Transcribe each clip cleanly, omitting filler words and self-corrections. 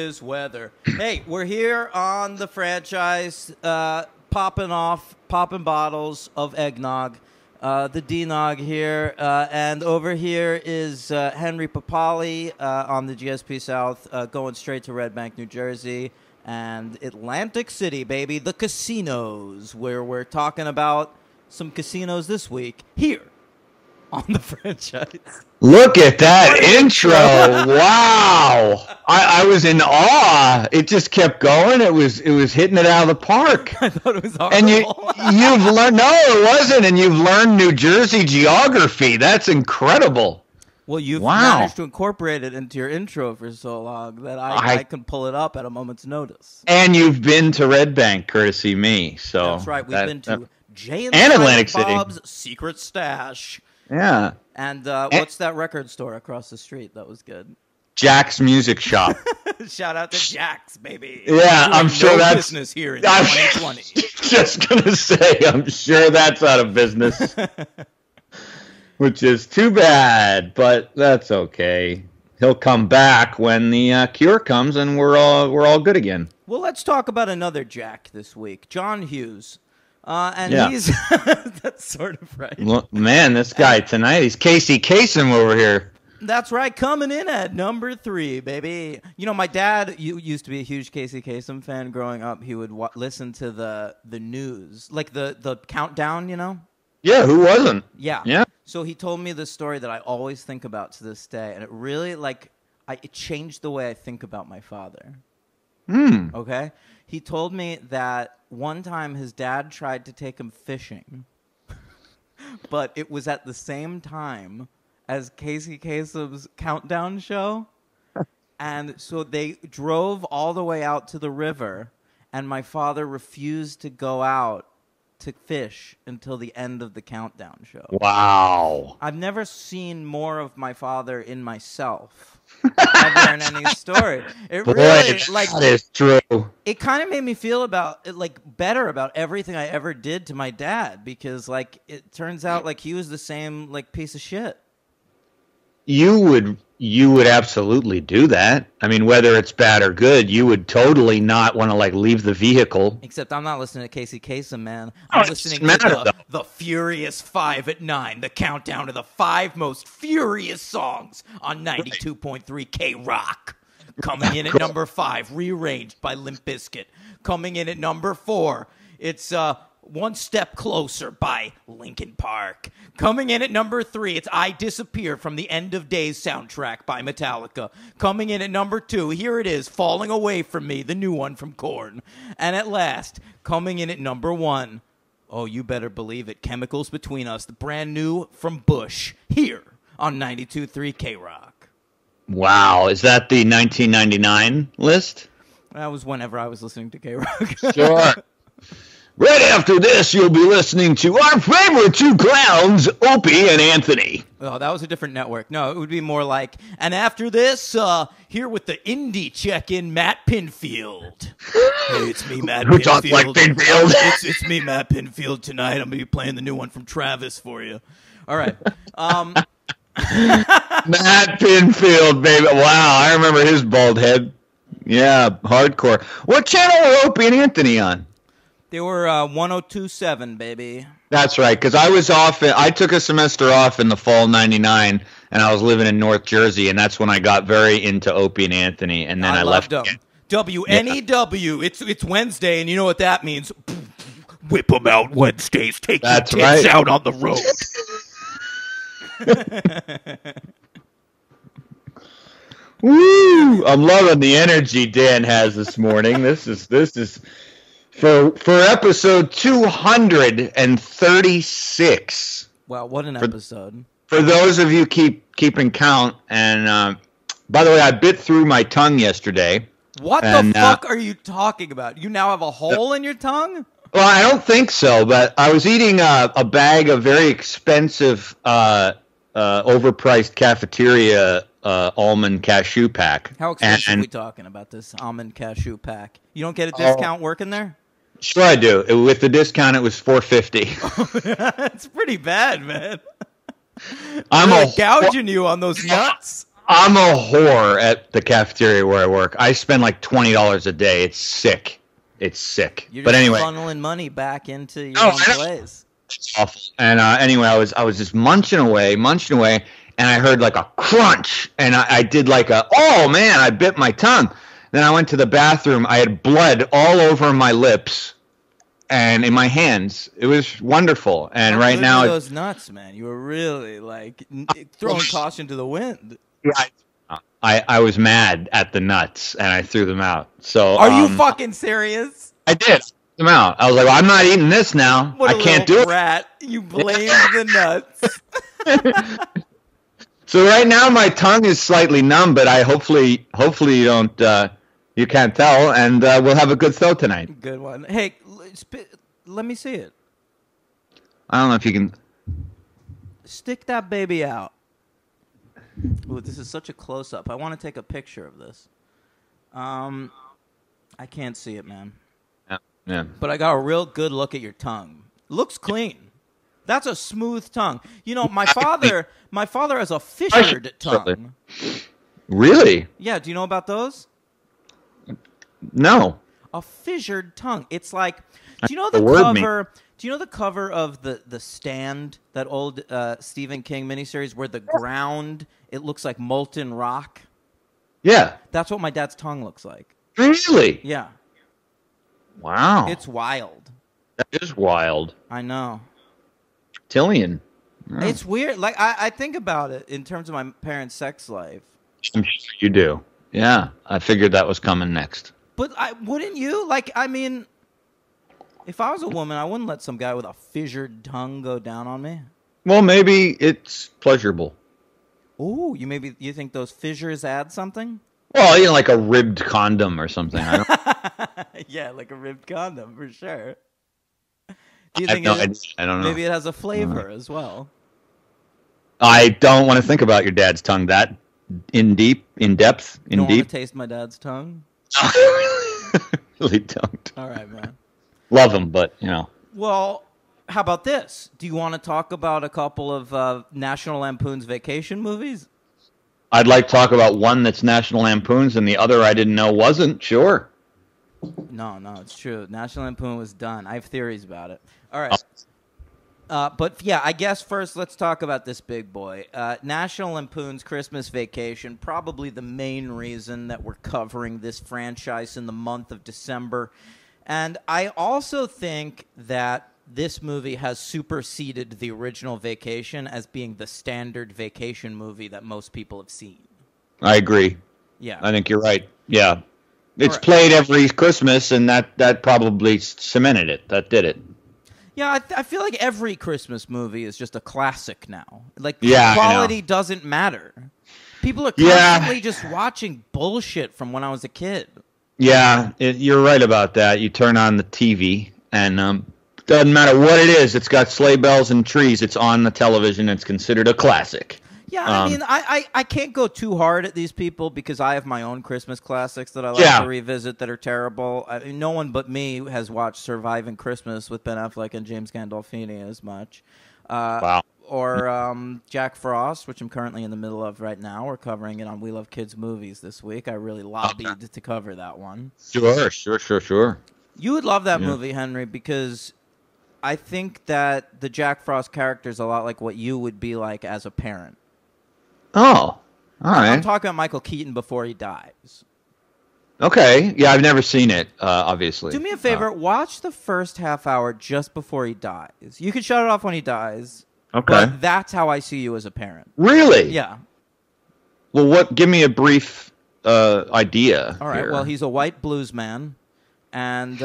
this weather. Hey, we're here on the franchise, popping bottles of eggnog, the D-Nog here, and over here is Henry Papali on the GSP South, going straight to Red Bank, New Jersey, and Atlantic City, baby, the casinos, where we're talking about some casinos this week here on the franchise. Look at that intro. Wow. I was in awe. It just kept going. It was hitting it out of the park. I thought it was horrible. And you've learned, no, it wasn't. And you've learned New Jersey geography. That's incredible. Well, you've managed to incorporate it into your intro for so long that I can pull it up at a moment's notice. And you've been to Red Bank, courtesy me. So that's right. We've been to Jay and Atlantic Bob's City. Secret Stash. Yeah. And what's that record store across the street? That was good. Jack's Music Shop. Shout out to Jack's, baby. Yeah, I'm sure that's business here in 2020. Just gonna say, I'm sure that's out of business, which is too bad, but that's okay. He'll come back when the cure comes, and we're all good again. Well, let's talk about another Jack this week, John Hughes. He's that's sort of right. Look, man, this guy tonight, he's Casey Kasem over here. That's right, coming in at number 3, baby. You know, my dad used to be a huge Casey Kasem fan growing up. He would listen to the news, like the countdown, you know? Yeah, who wasn't? Yeah. So he told me this story that I always think about to this day, and it really, it changed the way I think about my father. Okay? He told me that one time his dad tried to take him fishing, but it was at the same time as Casey Kasem's countdown show. And so they drove all the way out to the river, and my father refused to go out to fish until the end of the countdown show. Wow. I've never seen more of my father in myself ever in any story. It Boy, really, that is true. It kind of made me feel better about everything I ever did to my dad, because it turns out he was the same piece of shit. You would absolutely do that. I mean, whether it's bad or good, you would totally not want to leave the vehicle. Except I'm not listening to Casey Kasem, man. I'm listening to the Furious 5 at 9, the countdown to the 5 most furious songs on 92.3 K-Rock. Coming in at number 5, Rearranged by Limp Bizkit. Coming in at number 4, it's One Step Closer by Linkin Park. Coming in at number 3, it's I Disappear from the End of Days soundtrack by Metallica. Coming in at number 2, here it is, Falling Away From Me, the new one from Korn. And at last, coming in at number 1, oh, you better believe it, Chemicals Between Us, the brand new from Bush, here on 92.3 K-Rock. Wow, is that the 1999 list? That was whenever I was listening to K-Rock. Sure. Right after this, you'll be listening to our favorite two clowns, Opie and Anthony. Oh, that was a different network. No, it would be more like, and after this, here with the indie check-in, Matt Pinfield. Hey, it's me, Matt Pinfield. Who talks like Pinfield? It's me, Matt Pinfield, tonight. I'm going to be playing the new one from Travis for you. All right. Matt Pinfield, baby. Wow, I remember his bald head. Yeah, hardcore. What channel were Opie and Anthony on? They were 102.7, baby. That's right, because I was off. I took a semester off in the fall '99, and I was living in North Jersey, and that's when I got very into Opie and Anthony, and then I left. Them. WNEW. Yeah. It's Wednesday, and you know what that means. Whip them out Wednesdays. Take your tits out on the road. Woo! I'm loving the energy Dan has this morning. This is. For episode 236. Wow, what an episode. For those of you keeping count, and by the way, I bit through my tongue yesterday. What the fuck are you talking about? You now have a hole in your tongue? Well, I don't think so, but I was eating a bag of very expensive, overpriced cafeteria almond cashew pack. How expensive are we talking about this almond cashew pack? You don't get a discount working there? Sure I do. With the discount, it was $4.50. That's pretty bad, man. I'm gouging you on those nuts. I'm a whore at the cafeteria where I work. I spend like $20 a day. It's sick. It's sick. You're But just anyway, funneling money back into your Oh, own I know. place. it's awful. And anyway, I was just munching away, and I heard like a crunch, and I did like oh man, I bit my tongue. Then I went to the bathroom. I had blood all over my lips and in my hands. It was wonderful. And How right good now, were those nuts, man. You were really like throwing caution to the wind. I was mad at the nuts, and I threw them out. So Are you fucking serious? I did. I threw them out. I was like, well, I'm not eating this now. What I can't do it. Rat. You blamed the nuts. So right now my tongue is slightly numb, but hopefully you don't you can't tell, and we'll have a good show tonight. Good one. Hey, let me see it. I don't know if you can. Stick that baby out. Ooh, this is such a close-up. I want to take a picture of this. I can't see it, man. Yeah. But I got a real good look at your tongue. Looks clean. That's a smooth tongue. You know, my father has a fissured tongue. Really? Yeah, do you know about those? No. A fissured tongue. It's like, do you know The the word cover? Do you know the cover of the Stand, that old Stephen King miniseries where the ground, it looks like molten rock? Yeah. That's what my dad's tongue looks like. Really? Yeah. Wow. It's wild. That is wild. I know. Tillian. It's weird. Like, I think about it in terms of my parents' sex life. I'm sure you do. Yeah. I figured that was coming next. But wouldn't you? Like, I mean, if I was a woman, I wouldn't let some guy with a fissured tongue go down on me. Well, maybe it's pleasurable. Ooh, you think those fissures add something? Well, you know, like a ribbed condom or something. I don't Yeah, like a ribbed condom, for sure. Do you I have think no idea. I don't know. maybe it has a flavor as well? I don't want to think about your dad's tongue that in depth. You don't want to taste my dad's tongue? Really don't. All right, man. Love him, but, you know. Well, how about this? Do you want to talk about a couple of National Lampoon's vacation movies? I'd like to talk about one that's National Lampoon's and the other I didn't know wasn't. Sure. No, it's true. National Lampoon was done. I have theories about it. All right. But, yeah, I guess first let's talk about this big boy. National Lampoon's Christmas Vacation, probably the main reason that we're covering this franchise in the month of December. And I also think that this movie has superseded the original Vacation as being the standard vacation movie that most people have seen. I agree. Yeah. I think you're right. Yeah. It's right. played every Christmas, and that probably cemented it. That did it. Yeah, I feel like every Christmas movie is just a classic now. Like, Yeah, quality doesn't matter. People are constantly just watching bullshit from when I was a kid. Yeah, you're right about that. You turn on the TV, and doesn't matter what it is. It's got sleigh bells and trees. It's on the television. It's considered a classic. Yeah, I mean, I can't go too hard at these people because I have my own Christmas classics that I like to revisit that are terrible. No one but me has watched Surviving Christmas with Ben Affleck and James Gandolfini as much. Wow. Or Jack Frost, which I'm currently in the middle of right now. We're covering it on We Love Kids Movies this week. I really lobbied to cover that one. Sure. You would love that movie, Henry, because I think that the Jack Frost character is a lot like what you would be like as a parent. Oh, all right. I'm talking about Michael Keaton before he dies. Okay. Yeah, I've never seen it, obviously. Do me a favor. Watch the first half hour just before he dies. You can shut it off when he dies. Okay. But that's how I see you as a parent. Really? Yeah. Well, give me a brief idea. All right. here. Well, he's a white blues man, and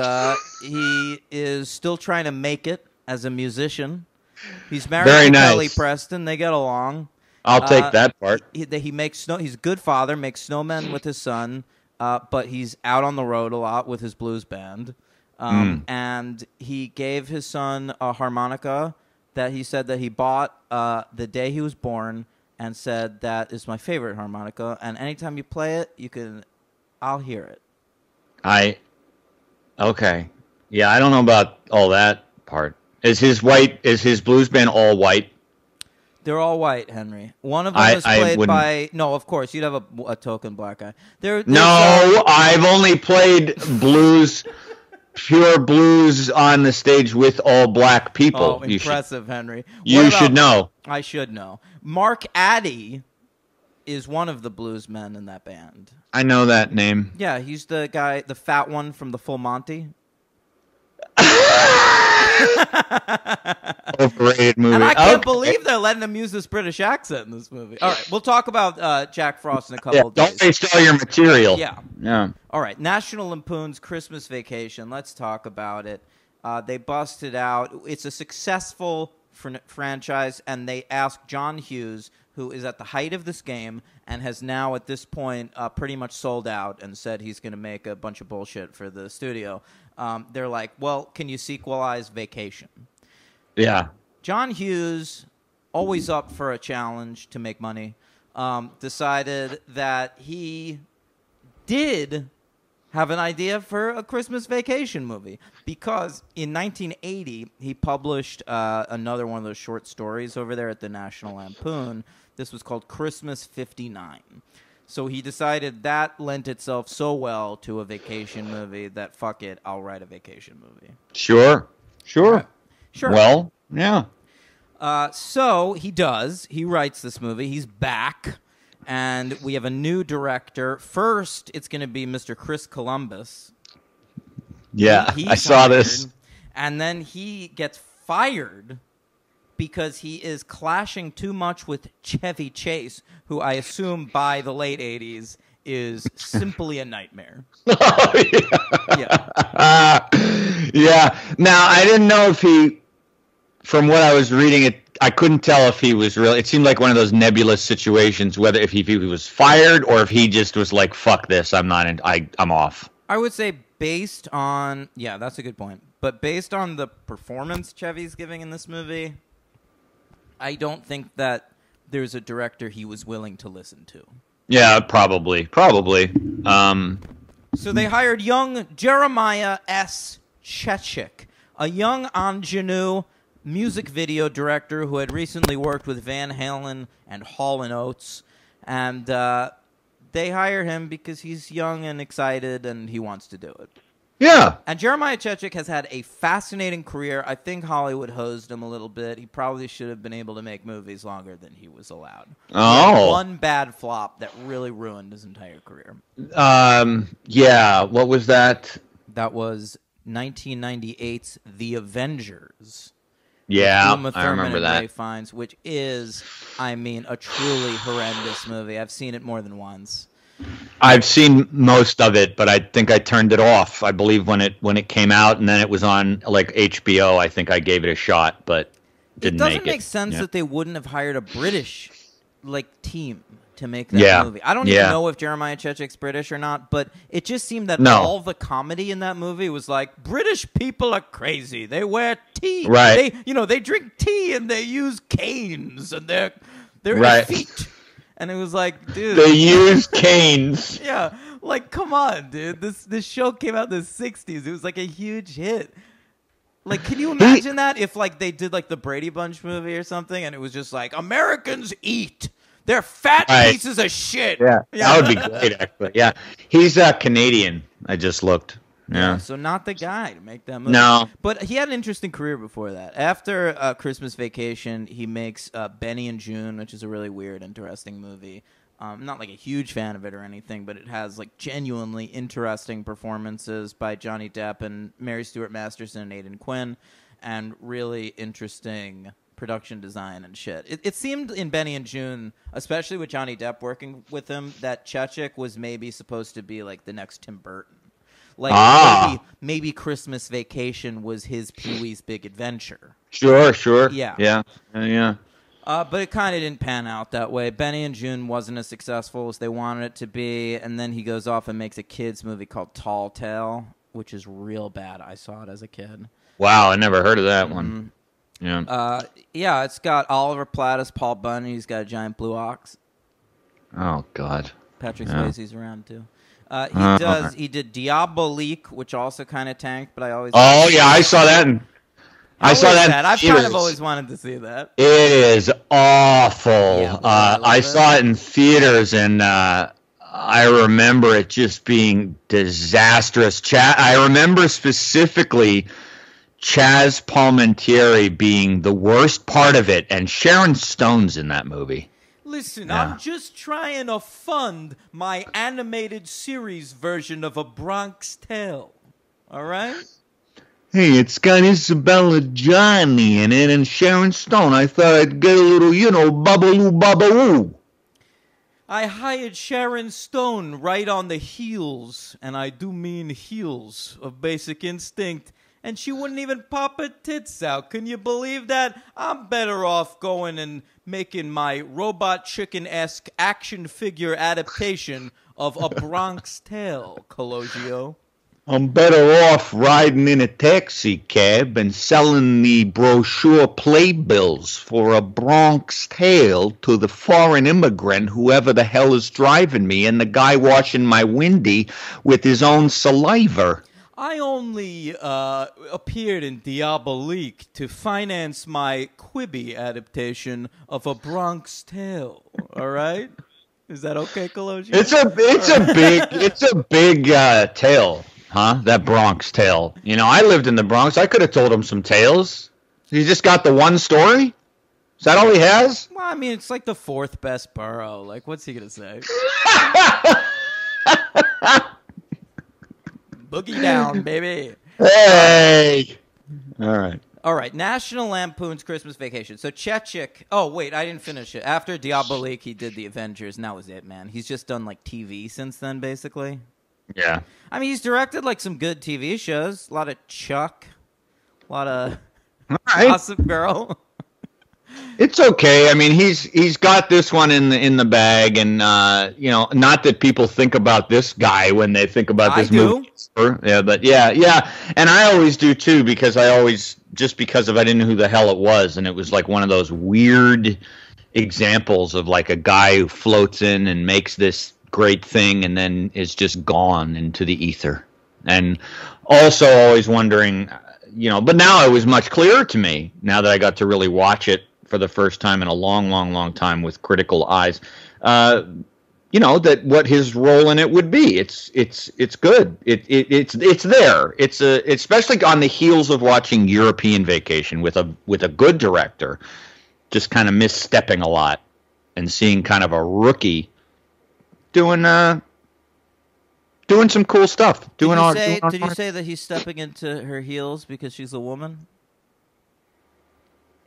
he is still trying to make it as a musician. He's married to Kelly Preston. They get along. I'll take that part. He makes he's a good father, makes snowmen with his son, but he's out on the road a lot with his blues band. And he gave his son a harmonica that he said that he bought the day he was born and said, that is my favorite harmonica, and anytime you play it, I'll hear it. Okay. Yeah, I don't know about all that part. Is his blues band all white? They're all white, Henry. One of them is played by... No, of course, you'd have a token black guy. No, I've only played blues, pure blues on the stage with all black people. Oh, impressive, Henry. You should know. I should know. Mark Addy is one of the blues men in that band. I know that name. Yeah, he's the guy, the fat one from the Full Monty. Overrated movie. And I can't believe they're letting him use this British accent in this movie. All right, we'll talk about Jack Frost in a couple of days. Don't waste all your material. Yeah. All right, National Lampoon's Christmas Vacation. Let's talk about it. They busted out. It's a successful franchise, and they asked John Hughes, who is at the height of this game and has now at this point pretty much sold out and said he's going to make a bunch of bullshit for the studio. They're like, well, can you sequelize Vacation? Yeah. John Hughes, always up for a challenge to make money, decided that he did have an idea for a Christmas Vacation movie because in 1980 he published another one of those short stories over there at the National Lampoon. This was called Christmas 59. So he decided that lent itself so well to a vacation movie that fuck it, I'll write a vacation movie. Sure. Sure. Well, yeah. So he does. He writes this movie. He's back. And we have a new director. First, it's going to be Mr. Chris Columbus. Yeah, I saw this. And then he gets fired because he is clashing too much with Chevy Chase, who I assume by the late 80s is simply a nightmare. Oh, yeah. Yeah. Now, I didn't know if he, from what I was reading, I couldn't tell if he was really, it seemed like one of those nebulous situations, whether if he was fired or if he just was like, fuck this, I'm off. I would say based on, yeah, that's a good point. But based on the performance Chevy's giving in this movie, I don't think that there's a director he was willing to listen to. Yeah, probably. So they hired young Jeremiah S. Chechik, a young ingenue music video director who had recently worked with Van Halen and Hall & Oates. And they hire him because he's young and excited and he wants to do it. Yeah. And Jeremiah Chechik has had a fascinating career. I think Hollywood hosed him a little bit. He probably should have been able to make movies longer than he was allowed. Oh. One bad flop that really ruined his entire career. Yeah. What was that? That was 1998's The Avengers. Yeah, Uma Thurman I remember and that. Ray Fiennes, which is, I mean, a truly horrendous movie. I've seen it more than once. I've seen most of it, but I think I turned it off. I believe when it came out, and then it was on like HBO. I think I gave it a shot, but didn't make it. It doesn't make sense that they wouldn't have hired a British team to make that movie. I don't even know if Jeremiah Chechik's British or not, but it just seemed that all the comedy in that movie was like, British people are crazy. They wear tea. Right. They drink tea and they use canes and they're effete. And it was like, dude. They use canes. Yeah. Like, come on, dude. This show came out in the 60s. It was like a huge hit. Like, can you imagine that if like they did like the Brady Bunch movie or something and it was just like, Americans eat. They're fat pieces of shit. Yeah. That would be great, actually. Yeah. He's Canadian. I just looked. Yeah. So not the guy to make that movie. No. But he had an interesting career before that. After Christmas Vacation, he makes Benny and June, which is a really weird, interesting movie. I'm not like a huge fan of it or anything, but it has like genuinely interesting performances by Johnny Depp and Mary Stuart Masterson and Aidan Quinn, and really interesting production design and shit. It seemed in Benny and June, especially with Johnny Depp working with him, that Chechik was maybe supposed to be like the next Tim Burton. Like maybe Christmas Vacation was his Pee-wee's Big Adventure. Sure. Yeah. Yeah. But it kind of didn't pan out that way. Benny and June wasn't as successful as they wanted it to be, and then he goes off and makes a kids movie called Tall Tale, which is real bad. I saw it as a kid. Wow, I never heard of that one. Yeah. Yeah, it's got Oliver Platt as Paul Bunyan. He's got a giant blue ox. Oh God. Patrick Swayze's around too. He did Diabolique, which also kind of tanked, but I always. Oh yeah, I saw that. I saw that. I've kind of always wanted to see that. It is awful. Yeah, I saw it in theaters, and I remember it just being disastrous. I remember specifically Chaz Palminteri being the worst part of it, and Sharon Stone's in that movie. Listen, yeah. I'm just trying to fund my animated series version of A Bronx Tale. All right? Hey, it's got Isabella Johnny in it and Sharon Stone. I thought I'd get a little, babaloo babaloo. I hired Sharon Stone right on the heels, and I do mean heels, of Basic Instinct, and she wouldn't even pop her tits out. Can you believe that? I'm better off going and making my Robot Chicken-esque action figure adaptation of A Bronx Tale, Colosio. I'm better off riding in a taxi cab and selling the brochure playbills for A Bronx Tale to the foreign immigrant, whoever the hell is driving me, and the guy washing my windy with his own saliva. I only appeared in Diabolique to finance my Quibi adaptation of A Bronx Tale. All right, is that okay, Colosio? It's a big tale, huh? That Bronx Tale. I lived in the Bronx. I could have told him some tales. He just got the one story. Is that all he has? Well, I mean, it's like the fourth best borough. Like, what's he gonna say? Boogie down, baby. Hey! All right. National Lampoon's Christmas Vacation. So Chechik. Oh, wait, I didn't finish it. After Diabolique, he did The Avengers, and that was it, man. He's just done, like, TV since then, basically. Yeah. I mean, he's directed, like, some good TV shows. A lot of Chuck. A lot of Gossip Girl. It's okay. I mean, he's got this one in the bag, and not that people think about this guy when they think about this movie. Yeah, but yeah, and I always do too, because I didn't know who the hell it was, and it was like one of those weird examples of like a guy who floats in and makes this great thing and then is just gone into the ether. And also always wondering, but now it was much clearer to me now that I got to really watch it for the first time in a long, long, long time with critical eyes, that what his role in it would be. It's good. It's there. It's especially on the heels of watching European Vacation with a good director, just kind of misstepping a lot and seeing kind of a rookie doing some cool stuff. Did you say that he's stepping into her heels because she's a woman?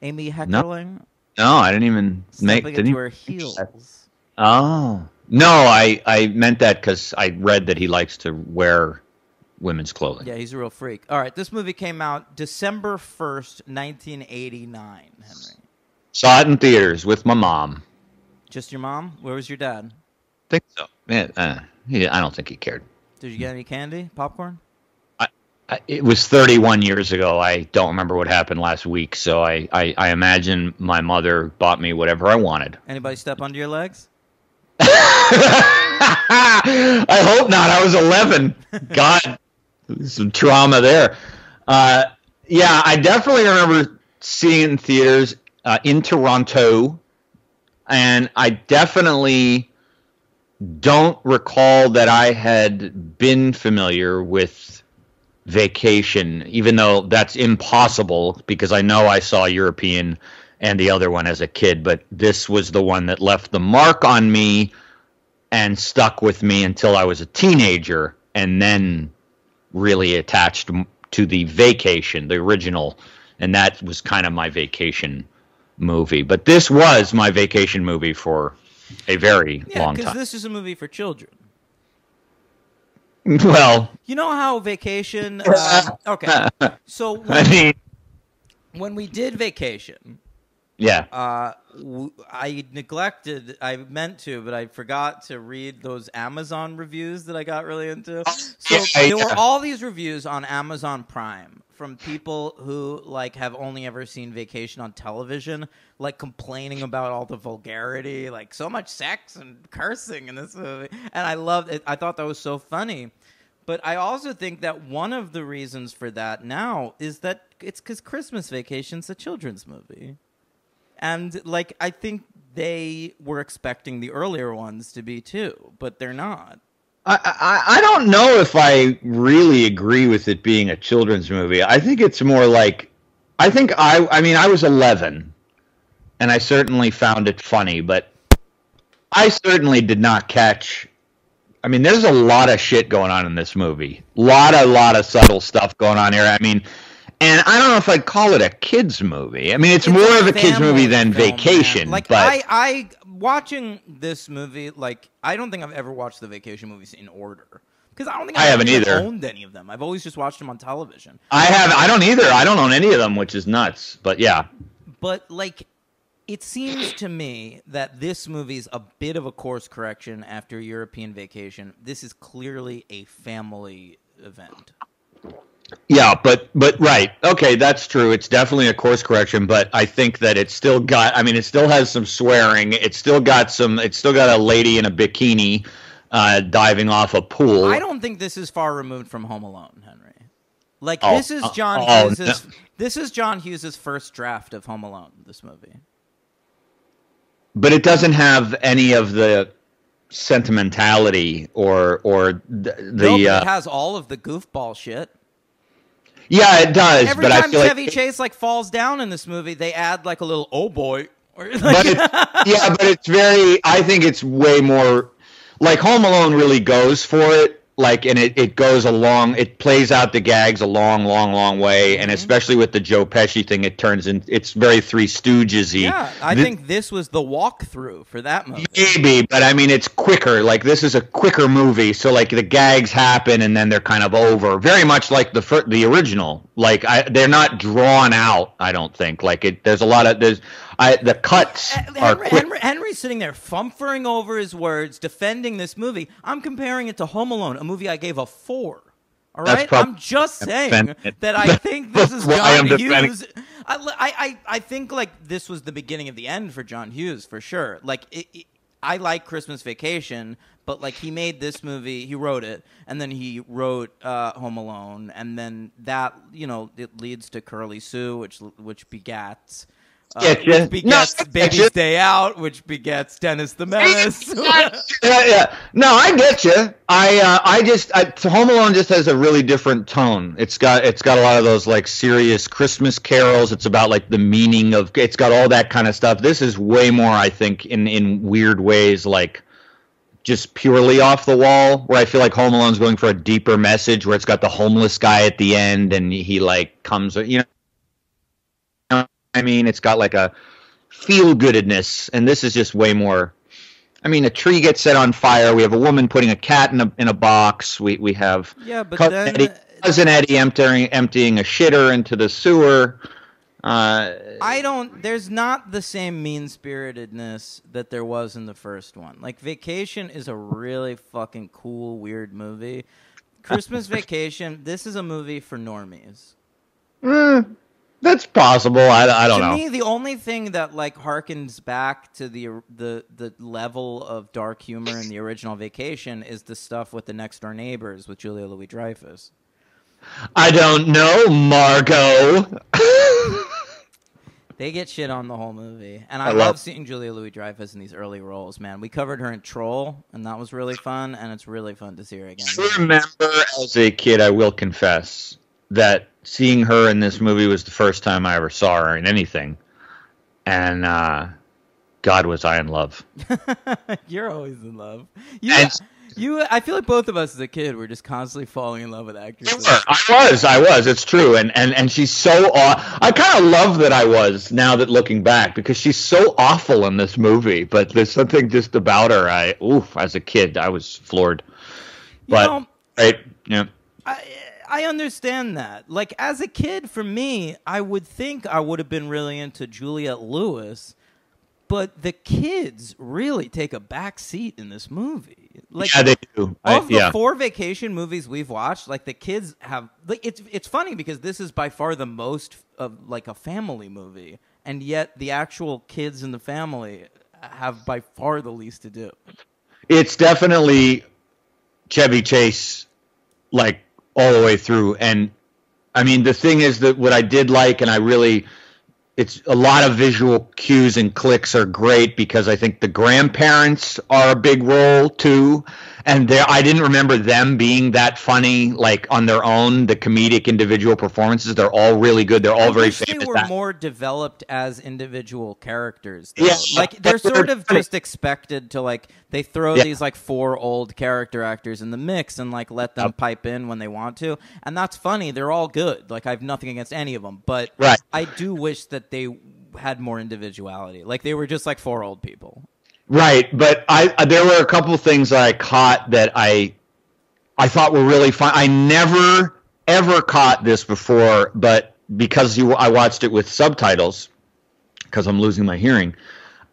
Amy Heckerling? No, I didn't even stepping into her heels. Oh. No, I meant that because I read that he likes to wear women's clothing. Yeah, he's a real freak. All right, this movie came out December 1st, 1989, Henry. Saw it in theaters with my mom. Just your mom? Where was your dad? I think so. I don't think he cared. Did you get any candy? Popcorn? It was 31 years ago. I don't remember what happened last week, so I imagine my mother bought me whatever I wanted. Anybody step under your legs? I hope not. I was 11. God, some trauma there. Yeah, I definitely remember seeing it in theaters in Toronto, and I definitely don't recall that I had been familiar with Vacation, even though that's impossible because I know I saw European and the other one as a kid, but this was the one that left the mark on me and stuck with me until I was a teenager, and then really attached to the Vacation, the original, and that was kind of my vacation movie. But this was my vacation movie for a very long time. Because this is a movie for children. Well, you know how Vacation... okay, so when we did Vacation... Yeah. I meant to, but I forgot to read those Amazon reviews that I got really into. So there were all these reviews on Amazon Prime from people who like have only ever seen Vacation on television, like complaining about all the vulgarity, like so much sex and cursing in this movie. And I loved it. I thought that was so funny. But I also think that one of the reasons for that now is that it's because Christmas Vacation's a children's movie. And, like, I think they were expecting the earlier ones to be too, but they're not. I don't know if I really agree with it being a children's movie. I think it's more like, I mean, I was 11, and I certainly found it funny, but I certainly did not catch. I mean, there's a lot of shit going on in this movie. Lot of subtle stuff going on here. I mean, and I don't know if I'd call it a kids movie. I mean, it's more of a kids movie than Vacation. Man. Like, but I watching this movie, like, I don't think I've ever watched the Vacation movies in order. Because I don't think I haven't either owned any of them. I've always just watched them on television. I don't either. I don't own any of them, which is nuts. But yeah. But, like, it seems to me that this movie's a bit of a course correction after European Vacation. This is clearly a family event. Yeah, but right. Okay, that's true. It's definitely a course correction, but I think that it's still got, I mean, it still has some swearing. It's still got a lady in a bikini diving off a pool. I don't think this is far removed from Home Alone, Henry. Like, this is John Hughes' first draft of Home Alone, this movie. But it doesn't have any of the sentimentality or the it has all of the goofball shit. Yeah, it does. Every time Chevy Chase like falls down in this movie, they add like a little "oh boy." But it's very. I think it's way more like Home Alone really goes for it. Like, and it goes along. It plays out the gags a long way, and especially with the Joe Pesci thing, it turns in. It's very Three Stooges-y. Yeah, I think this was the walkthrough for that movie. Maybe, but I mean, it's quicker. Like, this is a quicker movie, so like the gags happen and then they're kind of over. Very much like the original. Like, they're not drawn out. I don't think. Like, there's a lot of the cuts are quick. Henry's sitting there fumfering over his words, defending this movie. I'm comparing it to Home Alone, a movie I gave a 4. All right? I'm just saying that I think this is John Hughes. I think, like, this was the beginning of the end for John Hughes, for sure. Like, I like Christmas Vacation, but, like, he made this movie, he wrote it, and then he wrote Home Alone, and then that, you know, it leads to Curly Sue, which begats... which begets Baby's Day Out, which begets Dennis the Menace. Yeah. No, I get you. Home Alone just has a really different tone. It's got a lot of those like serious Christmas carols. It's about like the meaning of. It's got all that kind of stuff. This is way more, I think, in weird ways, like just purely off the wall. Where I feel like Home Alone's going for a deeper message, where it's got the homeless guy at the end, and he like comes, you know. I mean, it's got like a feel-goodedness, and this is just way more. I mean, a tree gets set on fire. We have a woman putting a cat in a box. We have cousin Eddie emptying a shitter into the sewer. There's not the same mean-spiritedness that there was in the first one. Like, Vacation is a really fucking cool, weird movie. Christmas Vacation, this is a movie for normies. That's possible. I don't know. To me, the only thing that like harkens back to the level of dark humor in the original Vacation is the stuff with the Next Door Neighbors with Julia Louis-Dreyfus. I don't know, Margot. They get shit on the whole movie, and I love seeing Julia Louis-Dreyfus in these early roles. Man, we covered her in Troll, and that was really fun, and it's really fun to see her again. I remember as a kid, I will confess that seeing her in this movie was the first time I ever saw her in anything. And God, was I in love. You're always in love. I feel like both of us as a kid were just constantly falling in love with actresses. I was. It's true. And she's so I kind of love that I was, now that looking back, because she's so awful in this movie. But there's something just about her. As a kid, I was floored. But, right, yeah. I understand that. Like, as a kid, for me, I would think I would have been really into Juliette Lewis, but the kids really take a back seat in this movie. Like, yeah, they do. Of the 4 Vacation movies we've watched, like, the kids have... Like, it's funny because this is by far the most of, like, a family movie, and yet the actual kids in the family have by far the least to do. It's definitely Chevy Chase like all the way through. And I mean, the thing is that what I did like, and it's a lot of visual cues and clicks are great because I think the grandparents are a big role too. And I didn't remember them being that funny, like on their own. The comedic individual performances, they're all really good. They're all very famous. They were more developed as individual characters. Though. Yeah, like they're sort of just expected to like they throw these like 4 old character actors in the mix and like let them pipe in when they want to, and that's funny. They're all good. Like I have nothing against any of them, but I do wish that they had more individuality. Like they were just like 4 old people. Right, but there were a couple of things I caught that I thought were really fun. I never ever caught this before, but because I watched it with subtitles because I'm losing my hearing.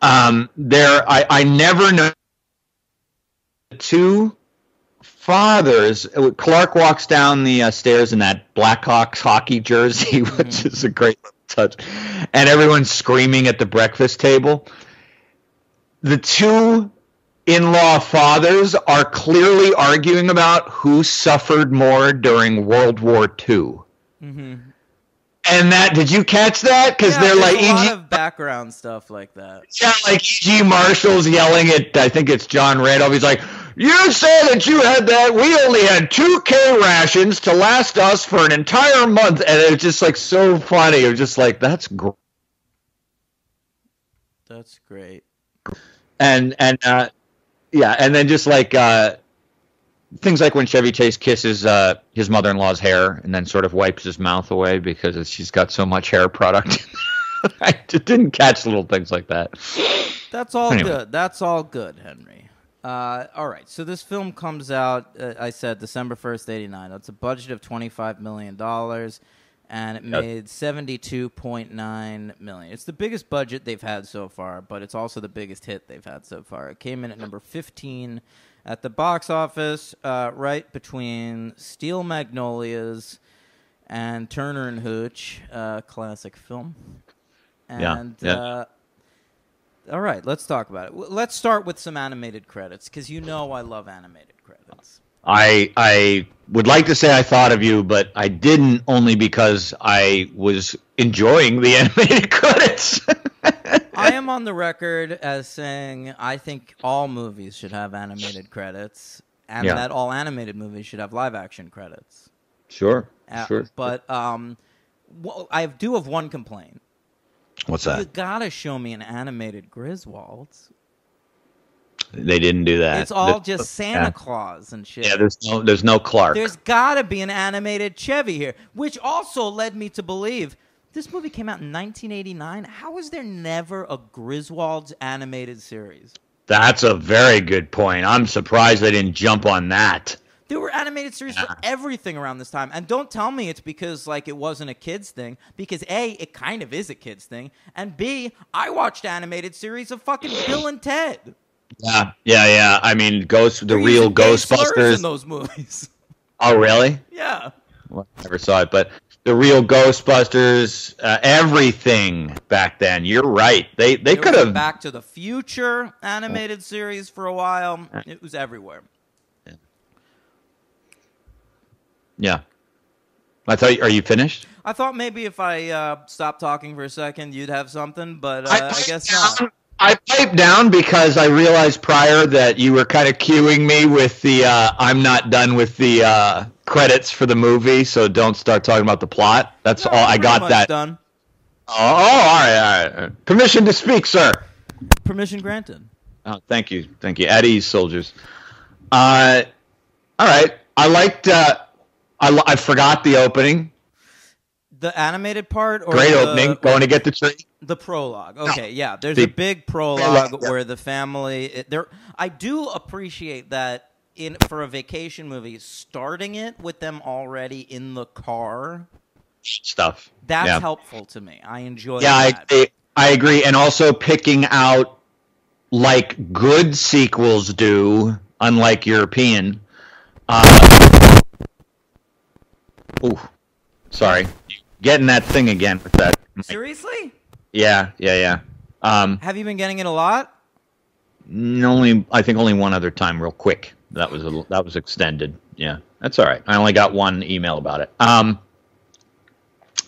I never know 2 fathers. Clark walks down the stairs in that Blackhawks hockey jersey, which is a great touch, and everyone's screaming at the breakfast table. The 2 in-law fathers are clearly arguing about who suffered more during World War II. Mm-hmm. And did you catch that? Because they're like a lot of background stuff like that. Yeah, like E.G. Marshall's yelling at, I think it's John Randolph. He's like, "You said that you had that. We only had 2 K rations to last us for an entire month," and it was just like so funny. It was just like, that's great. That's great. And then just like things like when Chevy Chase kisses his mother-in-law's hair and then sort of wipes his mouth away because she's got so much hair product. I just didn't catch little things like that. That's all good. That's all good, Henry. All right, so this film comes out, I said, December 1st, 1989. It's a budget of $25 million. And it made $72.9 million. It's the biggest budget they've had so far, but it's also the biggest hit they've had so far. It came in at number 15 at the box office, right between Steel Magnolias and Turner and Hooch, classic film. And all right, let's talk about it. Let's start with some animated credits, because you know I love animated credits. I would like to say I thought of you, but I didn't, only because I was enjoying the animated credits. I am on the record as saying I think all movies should have animated credits, and that all animated movies should have live-action credits. Sure. But I do have one complaint. What's that? You gotta show me an animated Griswolds. They didn't do that. It's all just Santa Claus and shit. Yeah, there's no Clark. There's got to be an animated Chevy here, which also led me to believe this movie came out in 1989. How is there never a Griswolds animated series? That's a very good point. I'm surprised they didn't jump on that. There were animated series for everything around this time. And don't tell me it's because like it wasn't a kid's thing. Because A, it kind of is a kid's thing. And B, I watched animated series of fucking Bill and Ted. Yeah. I mean, the real Ghostbusters in those movies. Oh, really? Yeah. Well, I never saw it, but the real Ghostbusters, everything back then. You're right. They could have Back to the Future animated series for a while. It was everywhere. Yeah. I thought. Are you finished? I thought maybe if I stopped talking for a second, you'd have something, but I guess not. I piped down because I realized prior that you were kind of cueing me with the I'm not done with the credits for the movie, so don't start talking about the plot. That's all. I got that. Done. Oh, all right. Permission to speak, sir. Permission granted. Oh, thank you. At ease, soldiers. All right. I liked. I forgot the opening. The animated part? Or great opening. Going to get the tree. The prologue. Okay, yeah. There's a big prologue where the family... I do appreciate that for a vacation movie, starting it with them already in the car. Stuff. That's helpful to me. I enjoy that. Yeah, I agree. And also picking out, like good sequels do, unlike European... sorry. Getting that thing again with that. Seriously? Yeah. Have you been getting it a lot? I think only one other time, real quick. That was extended. Yeah. That's all right. I only got one email about it.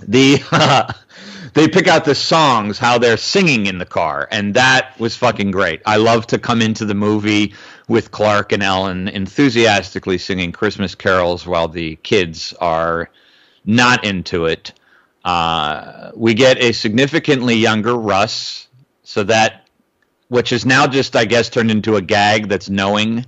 They pick out the songs, how they're singing in the car, and that was fucking great. I love to come into the movie with Clark and Ellen enthusiastically singing Christmas carols while the kids are not into it. We get a significantly younger Russ, so that, which is now just, I guess, turned into a gag that's knowing.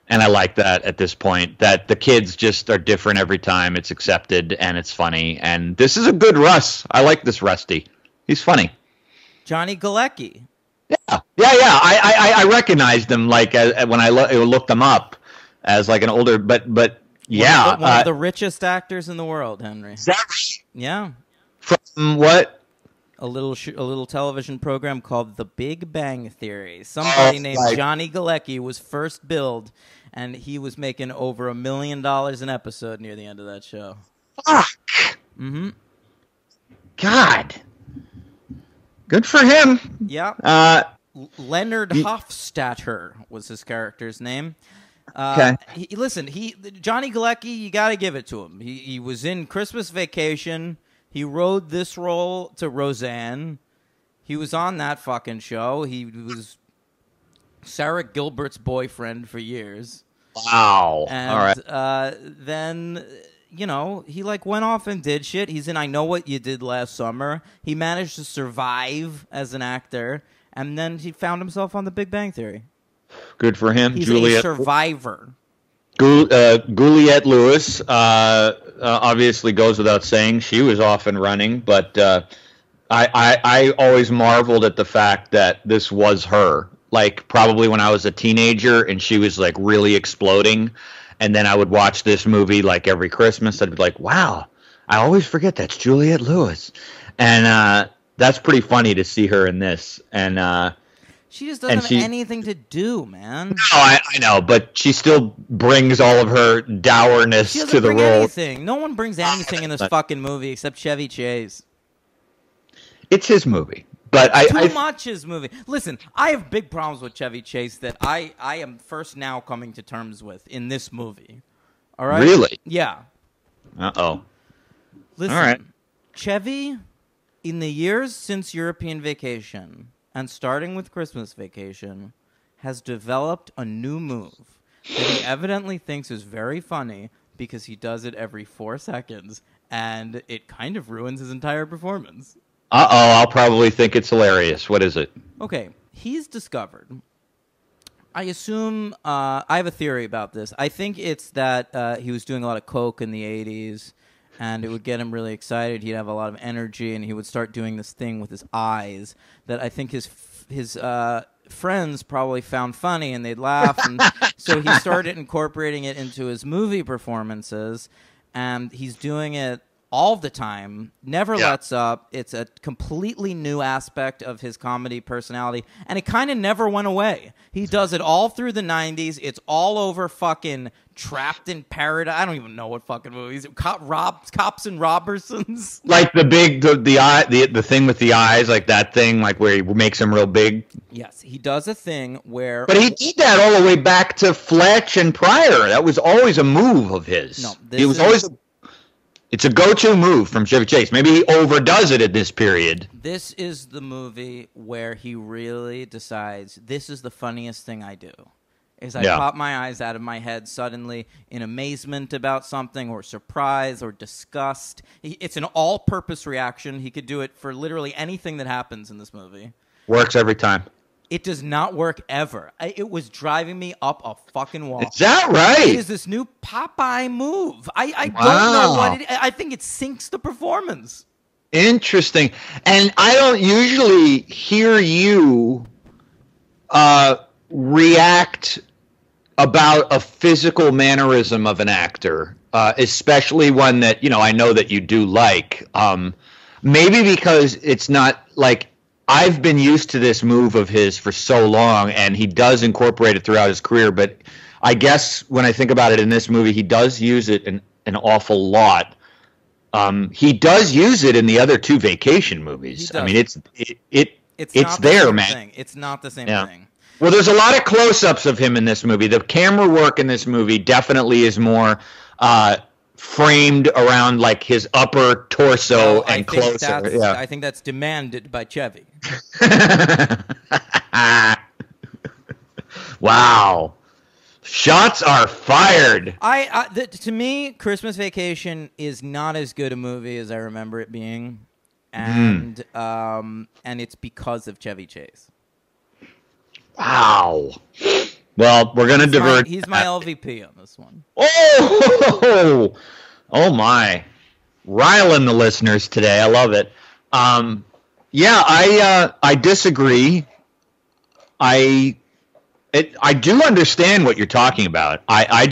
And I like that at this point, that the kids just are different every time. It's accepted and it's funny. And this is a good Russ. I like this Rusty. He's funny. Johnny Galecki. Yeah. I recognized him like when I looked him up as like an older, but yeah. One of the richest actors in the world, Henry. Is that right? Yeah. From what? A little television program called The Big Bang Theory. Somebody named Johnny Galecki was first billed, and he was making over $1 million an episode near the end of that show. Fuck. Mm-hmm. God. Good for him. Yeah. Leonard Hofstadter was his character's name. Okay. Johnny Galecki, you got to give it to him. He was in Christmas Vacation. He rode this role to Roseanne. He was on that fucking show. He was Sarah Gilbert's boyfriend for years. Wow. And, all right. Then, he went off and did shit. He's in I Know What You Did Last Summer. He managed to survive as an actor, and then he found himself on The Big Bang Theory. Good for him. He's a survivor. Juliette Lewis obviously goes without saying. She was off and running, but I always marveled at the fact that this was her. Like, probably when I was a teenager and she was, like, really exploding, and then I would watch this movie, like, every Christmas. I'd be like, wow, I always forget that's Juliette Lewis. And that's pretty funny to see her in this. And she just doesn't have anything to do, man. No, I know, but she still brings all of her dourness to the role. Anything. No one brings anything in this fucking movie except Chevy Chase. It's his movie, but too much his movie. Listen, I have big problems with Chevy Chase that I am first now coming to terms with in this movie. All right? Really? Yeah. Uh-oh. Listen, all right. Chevy, in the years since European Vacation, and starting with Christmas Vacation, has developed a new move that he evidently thinks is very funny because he does it every 4 seconds, and it kind of ruins his entire performance. Uh-oh, I'll probably think it's hilarious. What is it? Okay, he's discovered. I assume, I have a theory about this. I think it's that he was doing a lot of coke in the 80s, and it would get him really excited. He'd have a lot of energy, and he would start doing this thing with his eyes that I think his friends probably found funny, and they'd laugh. And so he started incorporating it into his movie performances, and he's doing it all the time, never lets up. It's a completely new aspect of his comedy personality, and it kind of never went away. He does it all through the 90s. It's all over fucking Trapped in Paradise. I don't even know what fucking movies. Cops and Robertsons. Like the thing with the eyes, like that thing, like where he makes them real big. Yes, he does a thing where... But he did that all the way back to Fletch and Pryor. That was always a move of his. No, it's a go-to move from Chevy Chase. Maybe he overdoes it at this period. This is the movie where he really decides, this is the funniest thing I do. Is I pop my eyes out of my head suddenly in amazement about something, or surprise, or disgust. It's an all-purpose reaction. He could do it for literally anything that happens in this movie. Works every time. It does not work ever. It was driving me up a fucking wall. Is that right? It is this new Popeye move. I don't know what it is. I think it sinks the performance. Interesting. And I don't usually hear you react about a physical mannerism of an actor, especially one that, I know that you do like. Maybe because it's not like... I've been used to this move of his for so long, and he does incorporate it throughout his career, but I guess when I think about it in this movie, he does use it an awful lot. He does use it in the other two Vacation movies. I mean, it's there, man. Thing. It's not the same thing. Well, there's a lot of close-ups of him in this movie. The camera work in this movie definitely is more framed around like his upper torso and closer. Yeah. I think that's demanded by Chevy. Wow. Shots are fired. To me, Christmas Vacation is not as good a movie as I remember it being, and it's because of Chevy Chase. Wow. Well, we're gonna divert. He's my LVP on this one. Oh my! Riling the listeners today. I love it. Yeah, I disagree. I do understand what you're talking about. I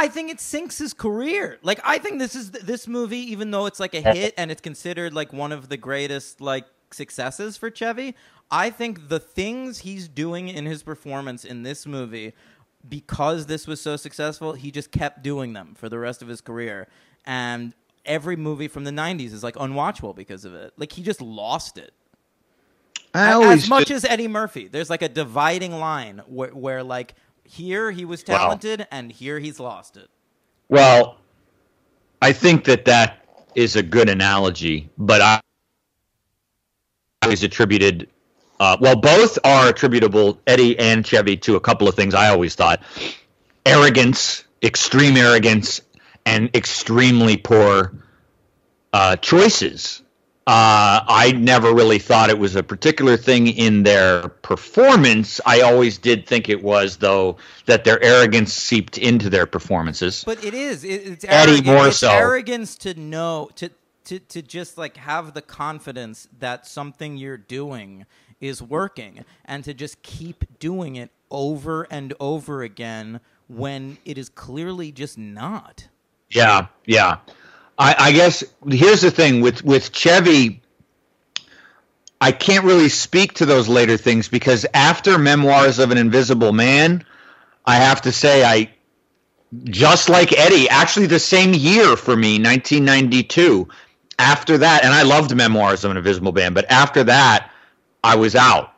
think it sinks his career. Like, I think this movie, even though it's like a hit and it's considered like one of the greatest like successes for Chevy, I think the things he's doing in his performance in this movie, because this was so successful, he just kept doing them for the rest of his career. And every movie from the 90s is like unwatchable because of it. Like, he just lost it. As much as Eddie Murphy, there's like a dividing line where like here he was talented and here he's lost it. Well, I think that is a good analogy, but I always attributed, both are attributable, Eddie and Chevy, to a couple of things I always thought. Arrogance, extreme arrogance, and extremely poor choices. I never really thought it was a particular thing in their performance. I always did think it was, though, that their arrogance seeped into their performances. But it is. It's Eddie more so. Arrogance to know, to just like have the confidence that something you're doing is working and to just keep doing it over and over again when it is clearly just not. Yeah. I guess here's the thing with Chevy. I can't really speak to those later things because after Memoirs of an Invisible Man, I have to say just like Eddie, actually the same year for me, 1992. After that, and I loved Memoirs of an Invisible Man, but after that, I was out.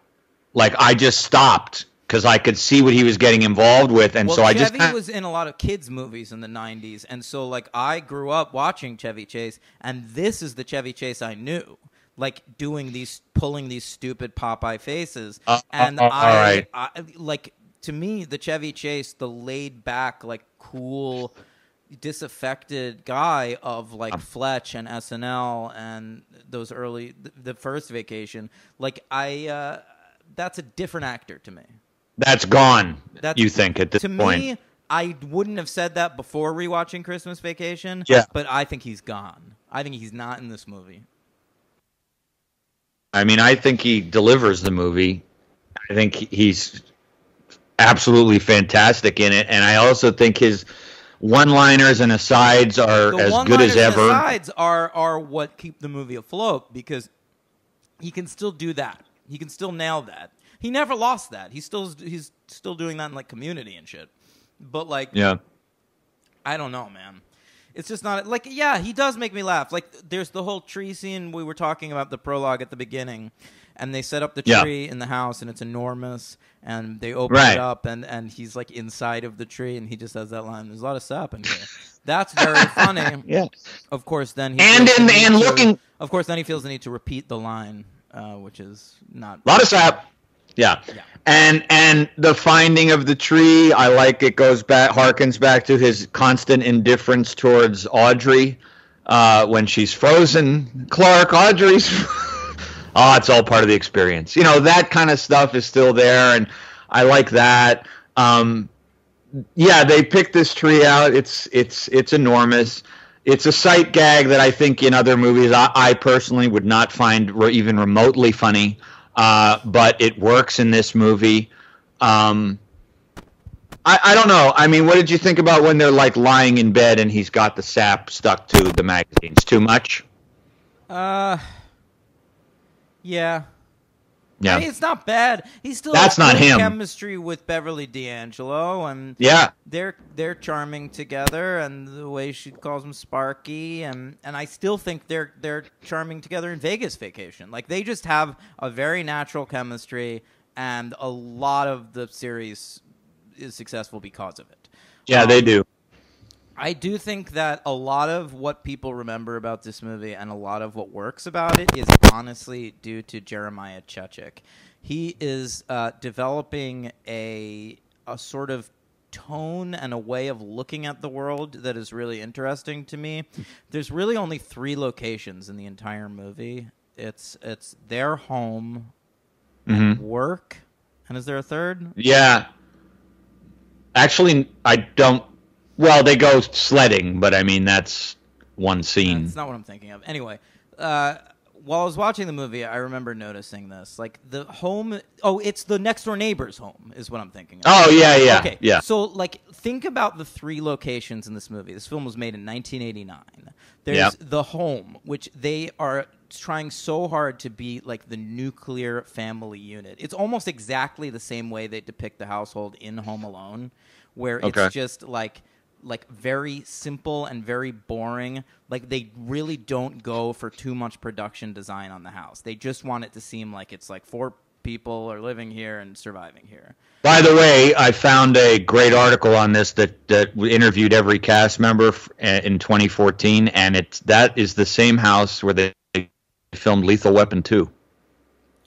Like, I just stopped because I could see what he was getting involved with, and so Chevy was in a lot of kids' movies in the 90s, and so, like, I grew up watching Chevy Chase, and this is the Chevy Chase I knew, like, pulling these stupid Popeye faces, and I, like, to me, the Chevy Chase, the laid-back, like, cool, disaffected guy of, like, Fletch and SNL and those the first Vacation, like, that's a different actor to me. That's gone, you think, at this point? To me, I wouldn't have said that before rewatching Christmas Vacation, but I think he's gone. I think he's not in this movie. I mean, I think he delivers the movie. I think he's absolutely fantastic in it, and I also think his one-liners and asides are as good as ever. The asides are what keep the movie afloat because he can still do that. He can still nail that. He never lost that. He's still doing that in like Community and shit. But like, I don't know, man. It's just not like, he does make me laugh. Like, there's the whole tree scene we were talking about, the prologue at the beginning, and they set up the tree in the house, and it's enormous, and they open it up, and he's like inside of the tree, and he just has that line. There's a lot of sap in here. That's very funny. Of course, then of course, then he feels the need to repeat the line, which is not a lot of sap. Yeah. And the finding of the tree, I like it harkens back to his constant indifference towards Audrey when she's frozen. Clark, Audrey's... it's all part of the experience. You know, that kind of stuff is still there, and I like that. They picked this tree out. It's enormous. It's a sight gag that I think in other movies I personally would not find even remotely funny. But it works in this movie. I don't know. I mean, what did you think about when they're like lying in bed and he's got the sap stuck to the magazines? Too much? Yeah. I mean, it's not bad. He still has not him. Chemistry with Beverly D'Angelo, and they're charming together, and the way she calls him Sparky, and I still think they're charming together in Vegas Vacation. Like, they just have a very natural chemistry, and a lot of the series is successful because of it. Yeah, they do. I do think that a lot of what people remember about this movie and a lot of what works about it is honestly due to Jeremiah Chechik. He is developing a sort of tone and a way of looking at the world that is really interesting to me. There's really only 3 locations in the entire movie. It's their home, and work, and is there a third? Yeah. Actually, I don't. Well, they go sledding, but I mean that's one scene. That's not what I'm thinking of. Anyway, while I was watching the movie, I remember noticing this. Like the home. Oh, it's the next door neighbor's home, is what I'm thinking of. Oh yeah. Okay. Yeah. So like, think about the 3 locations in this movie. This film was made in 1989. There's the home, which they are trying so hard to be like the nuclear family unit. It's almost exactly the same way they depict the household in Home Alone, where it's just like very simple and very boring. Like they really don't go for too much production design on the house. They just want it to seem like it's like 4 people are living here and surviving here. By the way, I found a great article on this that interviewed every cast member in 2014, and that is the same house where they filmed Lethal Weapon 2.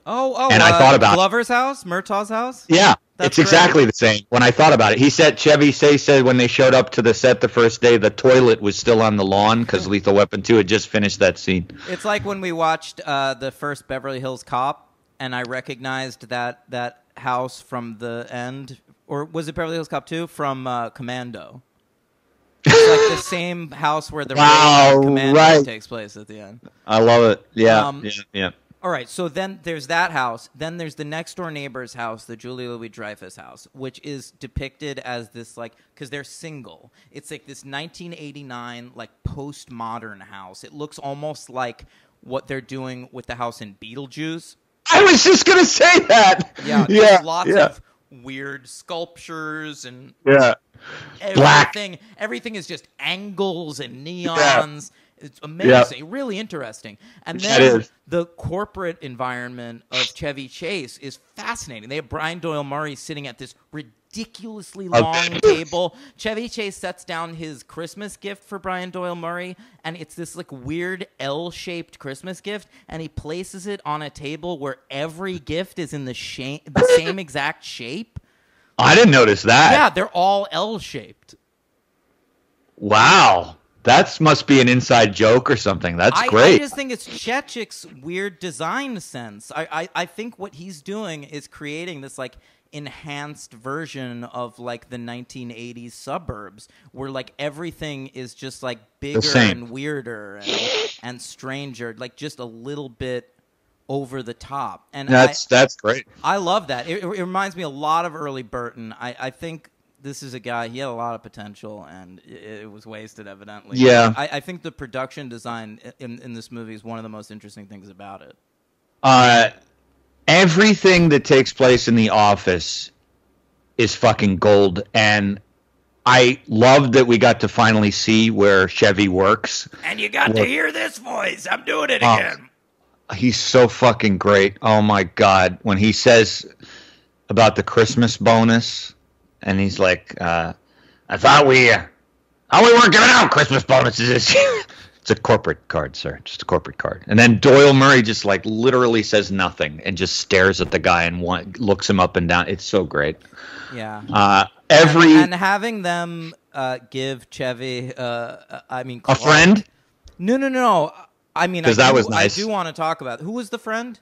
Oh, and I thought about Glover's house, Murtaugh's house. Yeah, That's it's exactly the same. When I thought about it, he said Chevy said when they showed up to the set the first day, the toilet was still on the lawn because Lethal Weapon 2 had just finished that scene. It's like when we watched the first Beverly Hills Cop, and I recognized that house from the end, or was it Beverly Hills Cop 2 from Commando? It's like the same house where the raid on Commando takes place at the end. I love it. Yeah. All right, so then there's that house. Then there's the next door neighbor's house, the Julia Louis-Dreyfus house, which is depicted as this, like, because they're single. It's like this 1989, like, postmodern house. It looks almost like what they're doing with the house in Beetlejuice. I was just going to say that. Yeah, there's lots of weird sculptures and everything is just angles and neons. It's amazing, really interesting. And then the corporate environment of Chevy Chase is fascinating. They have Brian Doyle Murray sitting at this ridiculously long table. Chevy Chase sets down his Christmas gift for Brian Doyle Murray, and it's this like weird L-shaped Christmas gift, and he places it on a table where every gift is in the same exact shape. I didn't notice that. Yeah, they're all L-shaped. Wow. That must be an inside joke or something. That's great. I just think it's Chechik's weird design sense. I think what he's doing is creating this like enhanced version of like the 1980s suburbs where like everything is just like bigger and weirder and stranger, like just a little bit over the top. And that's great. I love that. It reminds me a lot of early Burton. I think this is a guy, he had a lot of potential, and it was wasted, evidently. Yeah. I think the production design in this movie is one of the most interesting things about it. Everything that takes place in the office is fucking gold, and I love that we got to finally see where Chevy works. And you got to hear this voice. I'm doing it again. He's so fucking great. Oh, my God. When he says about the Christmas bonus... And he's like, I thought we weren't giving out Christmas bonuses this year. It's a corporate card, sir. Just a corporate card. And then Doyle Murray just like literally says nothing and just stares at the guy and looks him up and down. It's so great. Yeah. And having them give Chevy, Clark, a friend? No. I mean, because that was nice. I do want to talk about who was the friend.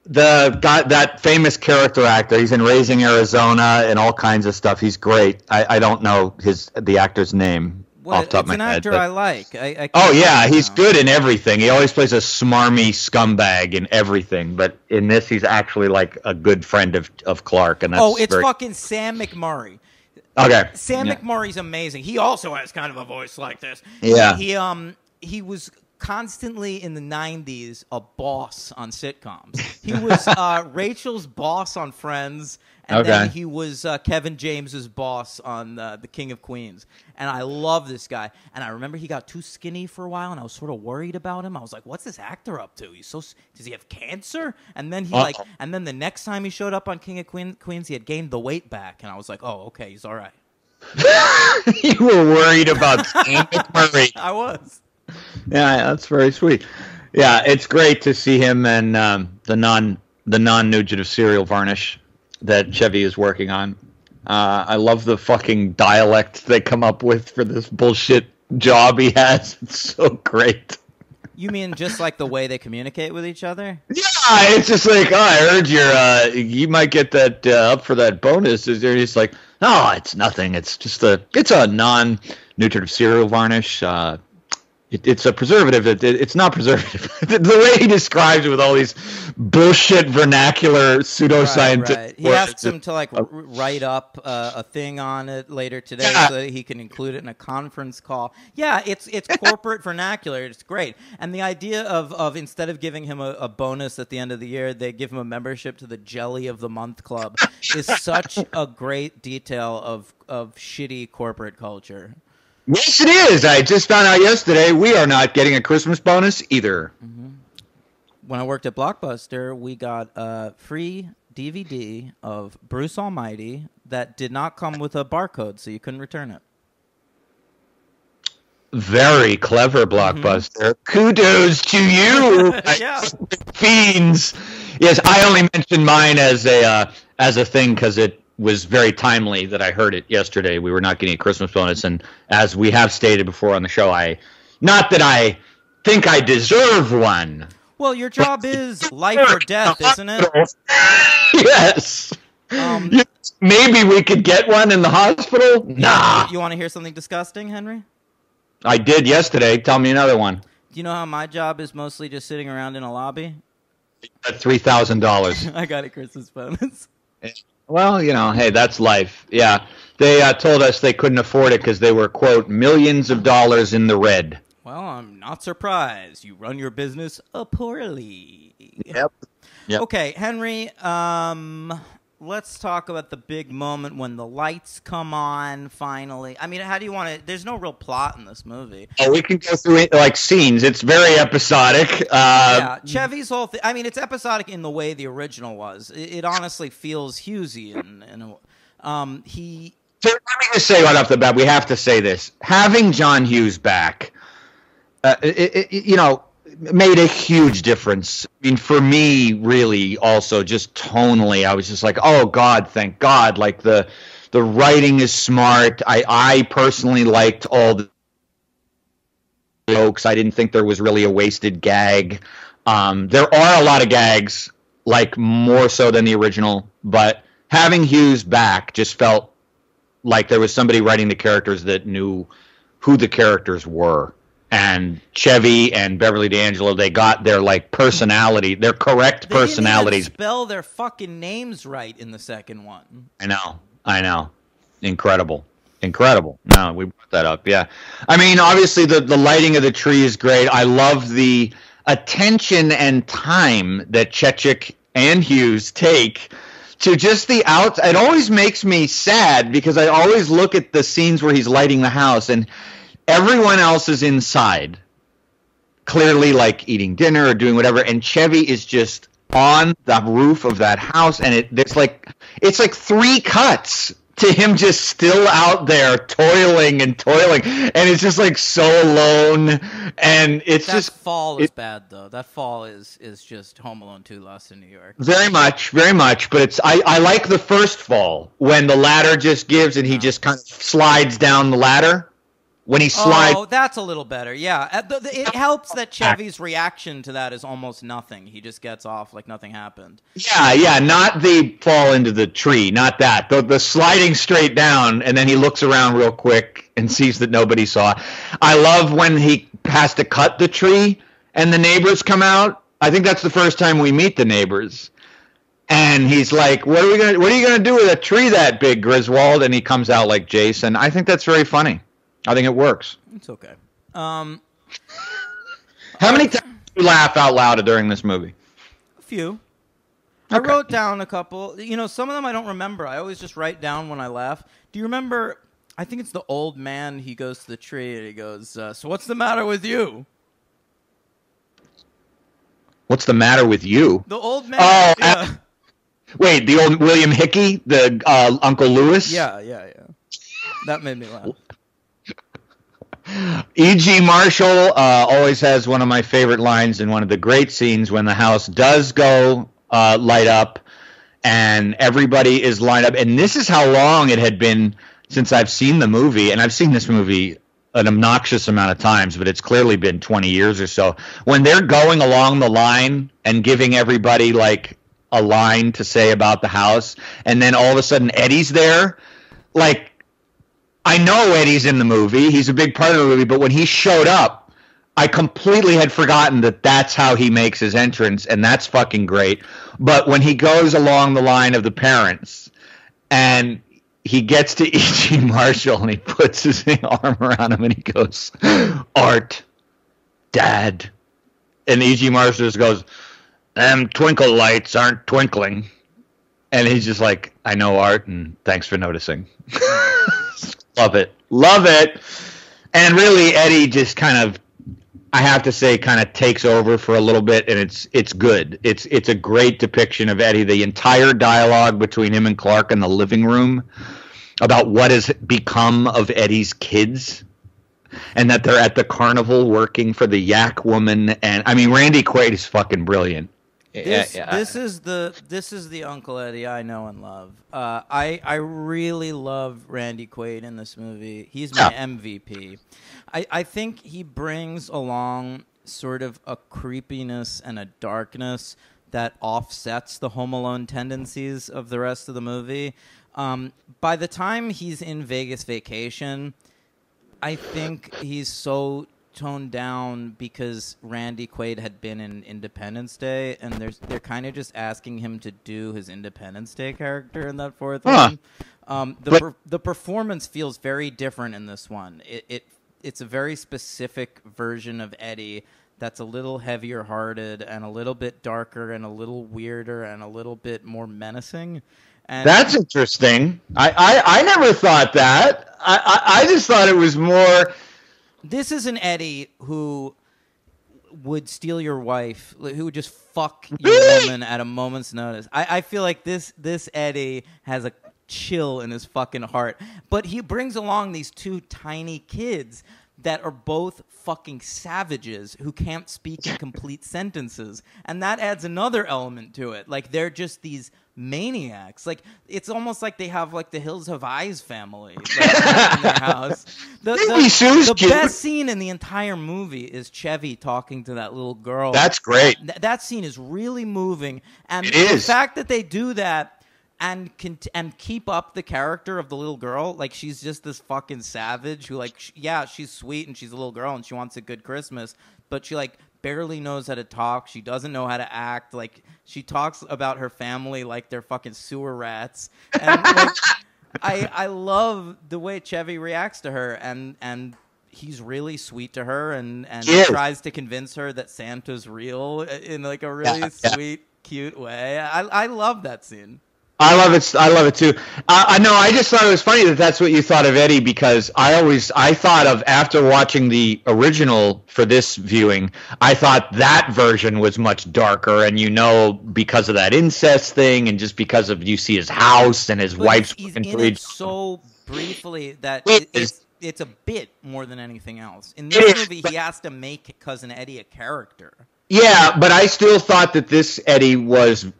The guy, that famous character actor, he's in Raising Arizona and all kinds of stuff. He's great. I don't know the actor's name off the top of my head. It's an actor I like. He's good in everything. He always plays a smarmy scumbag in everything. But in this, he's actually like a good friend of Clark. And that's fucking Sam McMurray. Okay. Sam McMurray's amazing. He also has kind of a voice like this. Yeah. He was constantly in the 90s a boss on sitcoms. He was Rachel's boss on Friends, and then he was Kevin James's boss on The King of Queens. And I love this guy. And I remember he got too skinny for a while, and I was sort of worried about him. I was like, what's this actor up to? Does he have cancer? And then and then the next time he showed up on King of Queens, he had gained the weight back, and I was like, oh, okay, he's all right. You were worried about Sam McMurray. I was. Yeah, that's very sweet. Yeah, it's great to see him and the non-Nugent cereal varnish that Chevy is working on. I love the fucking dialect they come up with for this bullshit job he has. It's so great. You mean just like the way they communicate with each other? Yeah, it's just like, oh, I heard you might get that up for that bonus. Is there just like, no, it's nothing. It's just it's a non-nutritive cereal varnish. It's a preservative. It's not preservative. The way he describes it with all these bullshit vernacular pseudoscientific. Right. He asks him to write up a thing on it later today so that he can include it in a conference call. Yeah, it's corporate vernacular. It's great. And the idea of instead of giving him a bonus at the end of the year, they give him a membership to the Jelly of the Month Club is such a great detail of shitty corporate culture. Yes, it is. I just found out yesterday we are not getting a Christmas bonus either. Mm-hmm. When I worked at Blockbuster, we got a free DVD of Bruce Almighty that did not come with a barcode, so you couldn't return it. Very clever, Blockbuster. Mm-hmm. Kudos to you, yeah. Fiends. Yes, I only mentioned mine as a thing because it was very timely that I heard it yesterday. We were not getting a Christmas bonus, and as we have stated before on the show, not that I think I deserve one. Well, your job is life or death, isn't it? Yes. Maybe we could get one in the hospital? Nah. You want to hear something disgusting, Henry? I did yesterday. Tell me another one. Do you know how my job is mostly just sitting around in a lobby? $3,000. I got a Christmas bonus. Well, hey, that's life. Yeah. They told us they couldn't afford it because they were, quote, millions of dollars in the red. Well, I'm not surprised. You run your business poorly. Yep. Okay, Henry, let's talk about the big moment when the lights come on, finally. I mean, how do you want to... There's no real plot in this movie. Oh, we can go through it, scenes. It's very episodic. Yeah, Chevy's whole thing... I mean, it's episodic in the way the original was. It honestly feels Hughesy. So let me just say right off the bat, we have to say this. Having John Hughes back, made a huge difference. I mean, for me, really, also just tonally, I was just like, oh God, thank God. Like the writing is smart. I personally liked all the jokes. I didn't think there was really a wasted gag. There are a lot of gags, more so than the original, but having Hughes back just felt like there was somebody writing the characters that knew who the characters were. And Chevy and Beverly D'Angelo, they got their personality, their correct personalities. They didn't even spell their fucking names right in the second one. I know. Incredible. No, we brought that up, yeah. I mean, obviously the lighting of the tree is great. I love the attention and time that Chechik and Hughes take to just the outs. It always makes me sad because I always look at the scenes where he's lighting the house and everyone else is inside, clearly eating dinner or doing whatever, and Chevy is just on the roof of that house, and it's like 3 cuts to him just still out there toiling, and it's just so alone, and it's that just... That fall is bad, though. That fall is just Home Alone 2 Lost in New York. Very much, but I like the first fall, when the ladder just gives, and he just kind of slides down the ladder. When he slides... Oh, that's a little better, yeah. It helps that Chevy's reaction to that is almost nothing. He just gets off like nothing happened. Yeah, not the fall into the tree, not that. The sliding straight down, and then he looks around real quick and sees that nobody saw. I love when he has to cut the tree, and the neighbors come out. I think that's the first time we meet the neighbors. And he's like, what are you gonna do with a tree that big, Griswold? And he comes out like Jason. I think that's very funny. I think it works. It's okay. How many times did you laugh out loud during this movie? A few. Okay. I wrote down a couple. Some of them I don't remember. I always just write down when I laugh. Do you remember, I think it's the old man, he goes to the tree and he goes, so what's the matter with you? What's the matter with you? The old man. Oh, wait, the old William Hickey, the Uncle Lewis? Yeah. That made me laugh. E.G. Marshall always has one of my favorite lines in one of the great scenes when the house does go light up and everybody is lined up. And this is how long it had been since I've seen the movie. And I've seen this movie an obnoxious amount of times, but it's clearly been 20 years or so. When they're going along the line and giving everybody like a line to say about the house, and then all of a sudden Eddie's there, like, I know Eddie's in the movie. He's a big part of the movie. But when he showed up, I completely had forgotten that that's how he makes his entrance. And that's fucking great. But when he goes along the line of the parents and he gets to E.G. Marshall and he puts his arm around him and he goes, Art, Dad. And E.G. Marshall just goes, them twinkle lights aren't twinkling. And he's just like, I know, Art, and thanks for noticing. Love it. Love it. And really, Eddie just kind of, I have to say, kind of takes over for a little bit, and it's good. It's a great depiction of Eddie. The entire dialogue between him and Clark in the living room about what has become of Eddie's kids and that they're at the carnival working for the yak woman. And, I mean, Randy Quaid is fucking brilliant. This is the Uncle Eddie I know and love. I really love Randy Quaid in this movie. He's my MVP. I think he brings along sort of a creepiness and a darkness that offsets the Home Alone tendencies of the rest of the movie. By the time he's in Vegas Vacation, I think he's so toned down because Randy Quaid had been in Independence Day, and they're kind of just asking him to do his Independence Day character in that fourth one. The performance feels very different in this one. It's a very specific version of Eddie that's a little heavier hearted and a little bit darker and a little weirder and a little bit more menacing. And that's interesting. I never thought that. I just thought it was more. This is an Eddie who would steal your wife, who would just fuck your woman at a moment's notice. I feel like this Eddie has a chill in his fucking heart. But he brings along these two tiny kids that are both fucking savages who can't speak in complete sentences. And that adds another element to it. Like, they're just these maniacs. Like, it's almost like they have, like, the Hills Have Eyes family in their house. The best scene in the entire movie is Chevy talking to that little girl. That's great. That scene is really moving. And the fact that they do that and keep up the character of the little girl, like, she's just this fucking savage who, like, she's sweet and she's a little girl and she wants a good Christmas, but she, like, barely knows how to talk. She doesn't know how to act. Like, she talks about her family like they're fucking sewer rats. And like, I love the way Chevy reacts to her, and he's really sweet to her, and he tries to convince her that Santa's real in like a really sweet, cute way. I love that scene. I love it too. I know. I just thought it was funny that that's what you thought of Eddie, because I thought of, after watching the original for this viewing, I thought that version was much darker, and because of that incest thing, and just because of, you see his house and his wife's he's in it so briefly that it's a bit more than anything else. In this movie, he has to make Cousin Eddie a character. Yeah, but I still thought that this Eddie was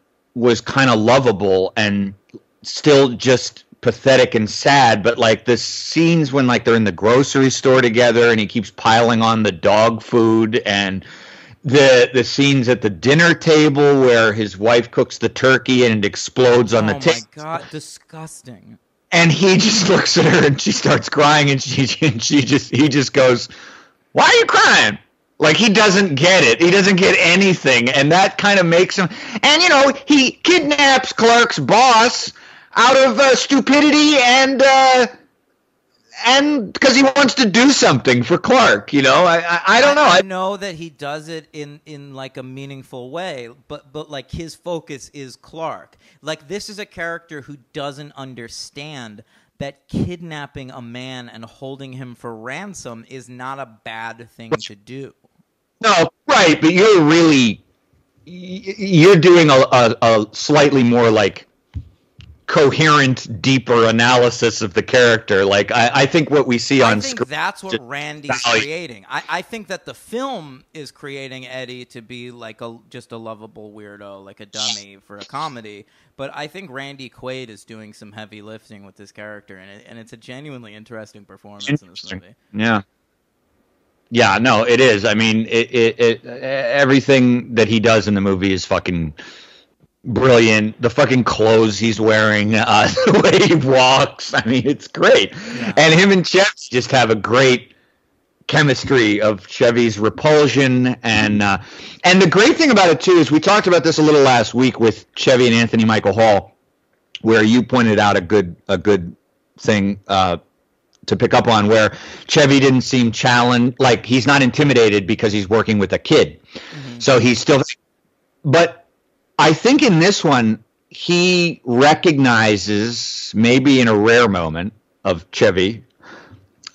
kind of lovable and still just pathetic and sad. But like the scenes when like they're in the grocery store together and he keeps piling on the dog food, and the scenes at the dinner table where his wife cooks the turkey and it explodes on the table. Oh my God, disgusting. And he just looks at her and she starts crying, and he just goes, "Why are you crying?" Like, he doesn't get it. He doesn't get anything. And that kind of makes him... And, he kidnaps Clark's boss out of stupidity and because he wants to do something for Clark, I don't know. I know that he does it in like, a meaningful way, but like, his focus is Clark. Like, this is a character who doesn't understand that kidnapping a man and holding him for ransom is not a bad thing to do. No, right, but you're doing a slightly more like coherent, deeper analysis of the character. Like I think what we see on screen. That's what Randy's creating. I think that the film is creating Eddie to be like just a lovable weirdo, like a dummy for a comedy. But I think Randy Quaid is doing some heavy lifting with this character, and it's a genuinely interesting performance in this movie. Yeah. Yeah, no, it is. I mean, everything that he does in the movie is fucking brilliant. The fucking clothes he's wearing, the way he walks. I mean, it's great. Yeah. And him and Chevy just have a great chemistry of Chevy's repulsion. And the great thing about it, too, is we talked about this a little last week with Chevy and Anthony Michael Hall, where you pointed out a good thing to pick up on, where Chevy didn't seem challenged, like he's not intimidated because he's working with a kid. Mm-hmm. So he's still, but I think in this one, he recognizes, maybe in a rare moment of Chevy,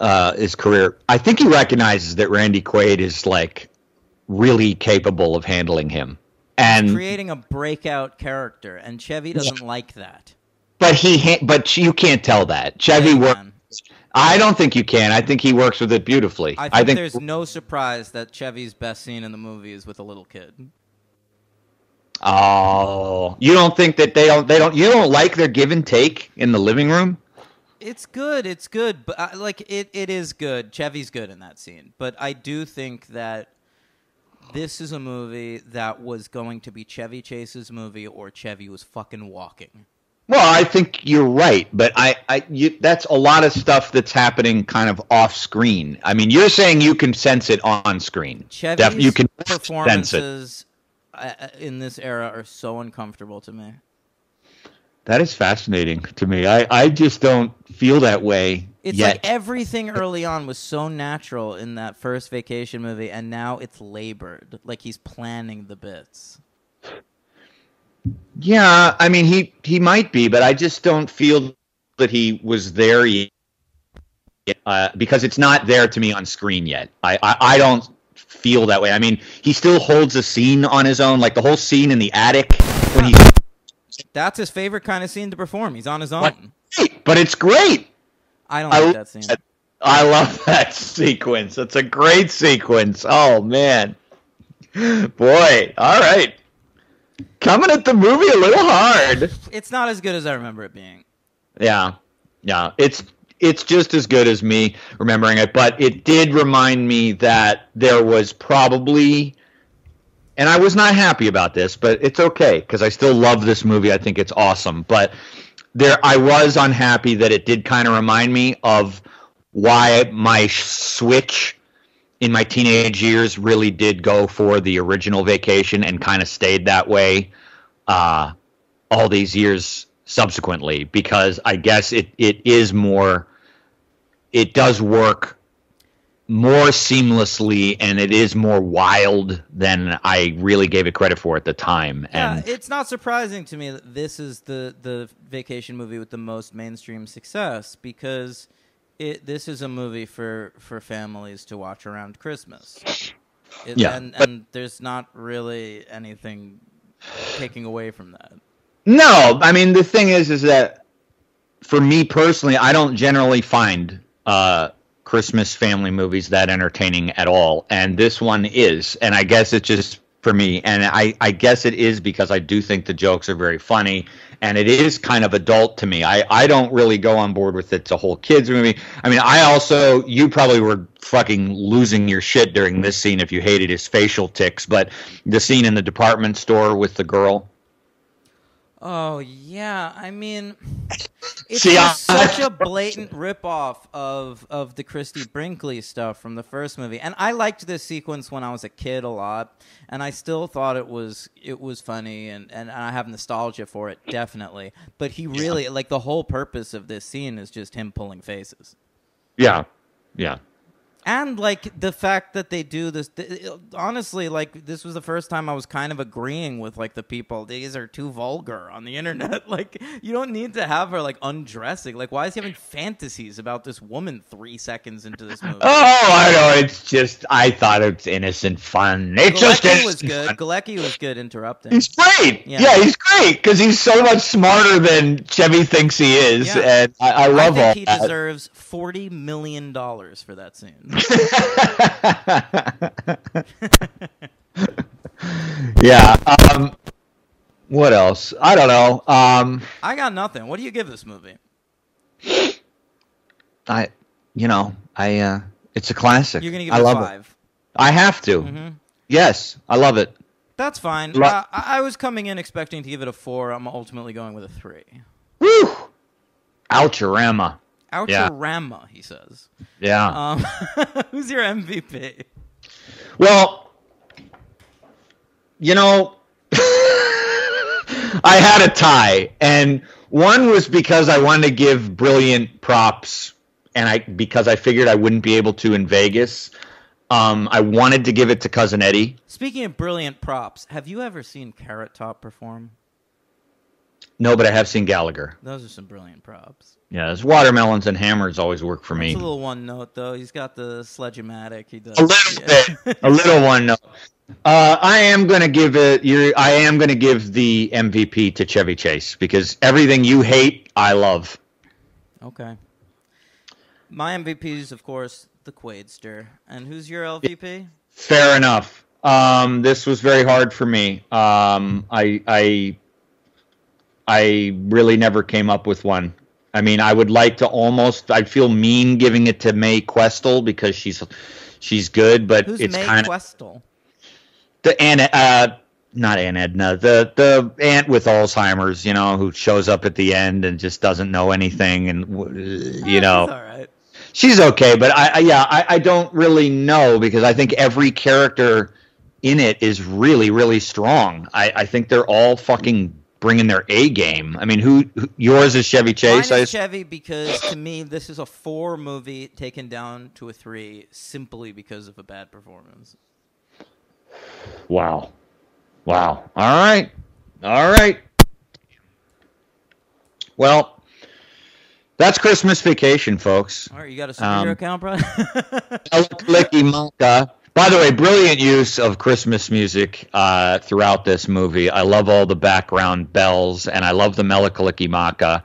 his career, I think he recognizes that Randy Quaid is like really capable of handling him. And he's creating a breakout character, and Chevy doesn't like that. But you can't tell that. Chevy works. I don't think you can. I think he works with it beautifully. I think there's no surprise that Chevy's best scene in the movie is with a little kid. Oh, you don't think that you don't like their give and take in the living room? It's good, but it is good. Chevy's good in that scene, but I do think that this is a movie that was going to be Chevy Chase's movie, or Chevy was fucking walking. Well, I think you're right, but that's a lot of stuff that's happening kind of off screen. I mean, you're saying you can sense it on screen. Chevy's performances in this era are so uncomfortable to me. That is fascinating to me. I just don't feel that way It's yet. like everything early on was so natural in that first Vacation movie, and now it's labored. Like he's planning the bits. Yeah, I mean, he might be, but I just don't feel that he was there yet, because it's not there to me on screen yet. I don't feel that way. I mean, he still holds a scene on his own, like the whole scene in the attic when he. That's his favorite kind of scene to perform. He's on his own. But it's great. I don't like that scene. I love that sequence. It's a great sequence. Oh, man. Boy, all right. Coming at the movie a little hard. It's not as good as I remember it being. Yeah. It's just as good as me remembering it, but it did remind me that there was probably, and I was not happy about this, but it's okay because I still love this movie. I think it's awesome, but I was unhappy that it did kind of remind me of why my switch in my teenage years really did go for the original Vacation and kind of stayed that way all these years subsequently, because I guess it does work more seamlessly, and it is more wild than I really gave it credit for at the time. Yeah, it's not surprising to me that this is the Vacation movie with the most mainstream success, because this is a movie for families to watch around Christmas. And there's not really anything taking away from that. No, I mean, the thing is that for me personally, I don't generally find Christmas family movies that entertaining at all, and this one is, and I guess it's just for me, and I guess it is because I do think the jokes are very funny, and it is kind of adult to me. I don't really go on board with it's a whole kids movie. I mean, you probably were fucking losing your shit during this scene if you hated his facial tics, but the scene in the department store with the girl. Oh, yeah. I mean, it's such a blatant ripoff of the Christy Brinkley stuff from the first movie. And I liked this sequence when I was a kid a lot, and I still thought it was funny, and I have nostalgia for it, definitely. But he really, like, the whole purpose of this scene is just him pulling faces. Yeah. And, like, the fact that they do this, honestly, like, this was the first time I was kind of agreeing with, like, the people. These are too vulgar on the internet. Like, you don't need to have her, like, undressing. Like, why is he having fantasies about this woman 3 seconds into this movie? Oh, I know. It's just, I thought it's innocent fun. It's just innocent was good. fun. Galecki was good interrupting. He's great. Yeah, he's great because he's so much smarter than Chevy thinks he is. Yeah. And I love all that. I think he deserves $40 million for that scene. Yeah. What else? I don't know. I got nothing. What do you give this movie? It's a classic. You're gonna give it a 5. It. I have to. Mm-hmm. Yes, I love it. That's fine. I was coming in expecting to give it a 4. I'm ultimately going with a 3. Woo! Ouchorama. Ouchorama, he says. Yeah. Who's your MVP? Well, I had a tie, and one was because I wanted to give brilliant props, and because I figured I wouldn't be able to in Vegas. I wanted to give it to Cousin Eddie. Speaking of brilliant props, have you ever seen Carrot Top perform? No, but I have seen Gallagher. Those are some brilliant props. Yeah, his watermelons and hammers always work for me. It's a little one note, though. He's got the sledge-o-matic. He does a little bit, a little one note. I am going to give the MVP to Chevy Chase because everything you hate, I love. Okay. My MVP is, of course, the Quaidster. And who's your LVP? Fair enough. This was very hard for me. I really never came up with one. I mean, I would like to I'd feel mean giving it to Mae Questel because she's good, but who's it's Mae kind of Questel? The not Aunt Edna, the aunt with Alzheimer's, who shows up at the end and just doesn't know anything, and She's all right. She's okay, but I don't really know because I think every character in it is really, really strong. I think they're all fucking bringing their A game. I mean, who yours is Chevy Chase? Mine is Chevy because to me this is a 4 movie taken down to a 3 simply because of a bad performance. Wow. All right. Well, that's Christmas Vacation, folks. All right, you got a superhero account, bro? By the way, brilliant use of Christmas music throughout this movie. I love all the background bells, and I love the Melikalikimaka.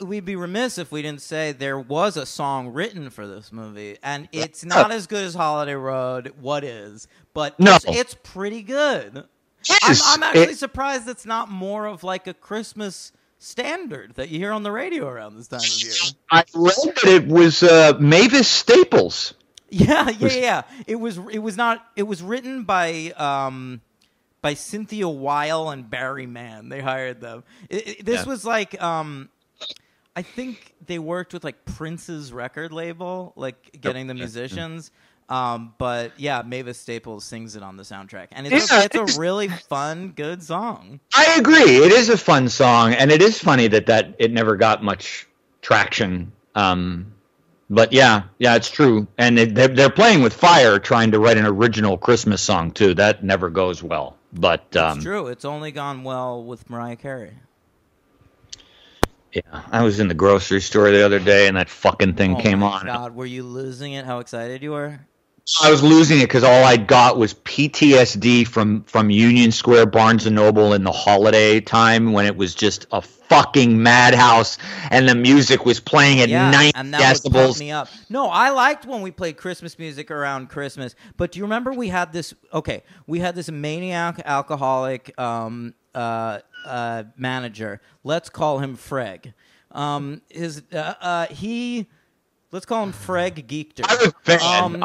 We'd be remiss if we didn't say there was a song written for this movie, and it's not as good as Holiday Road. What is? But it's pretty good. I'm actually surprised it's not more of like a Christmas standard that you hear on the radio around this time of year. I read that it was Mavis Staples. Yeah. It was written by Cynthia Weil and Barry Mann. They hired them. This was like, I think they worked with like Prince's record label, like getting the musicians. But yeah, Mavis Staples sings it on the soundtrack, and it's a really fun, good song. I agree. It is a fun song, and it is funny that it never got much traction. But yeah, it's true. And they're playing with fire, trying to write an original Christmas song too. That never goes well. But it's true. It's only gone well with Mariah Carey. Yeah, I was in the grocery store the other day, and that fucking thing came on. Oh my God, were you losing it? How excited you were? I was losing it because all I got was PTSD from Union Square, Barnes & Noble in the holiday time when it was just a fucking madhouse and the music was playing at 90 and that decibels. Would pump me up. No, I liked when we played Christmas music around Christmas, but do you remember we had this maniac alcoholic manager. Let's call him Freg. Let's call him Freg Geekter. I was a fan.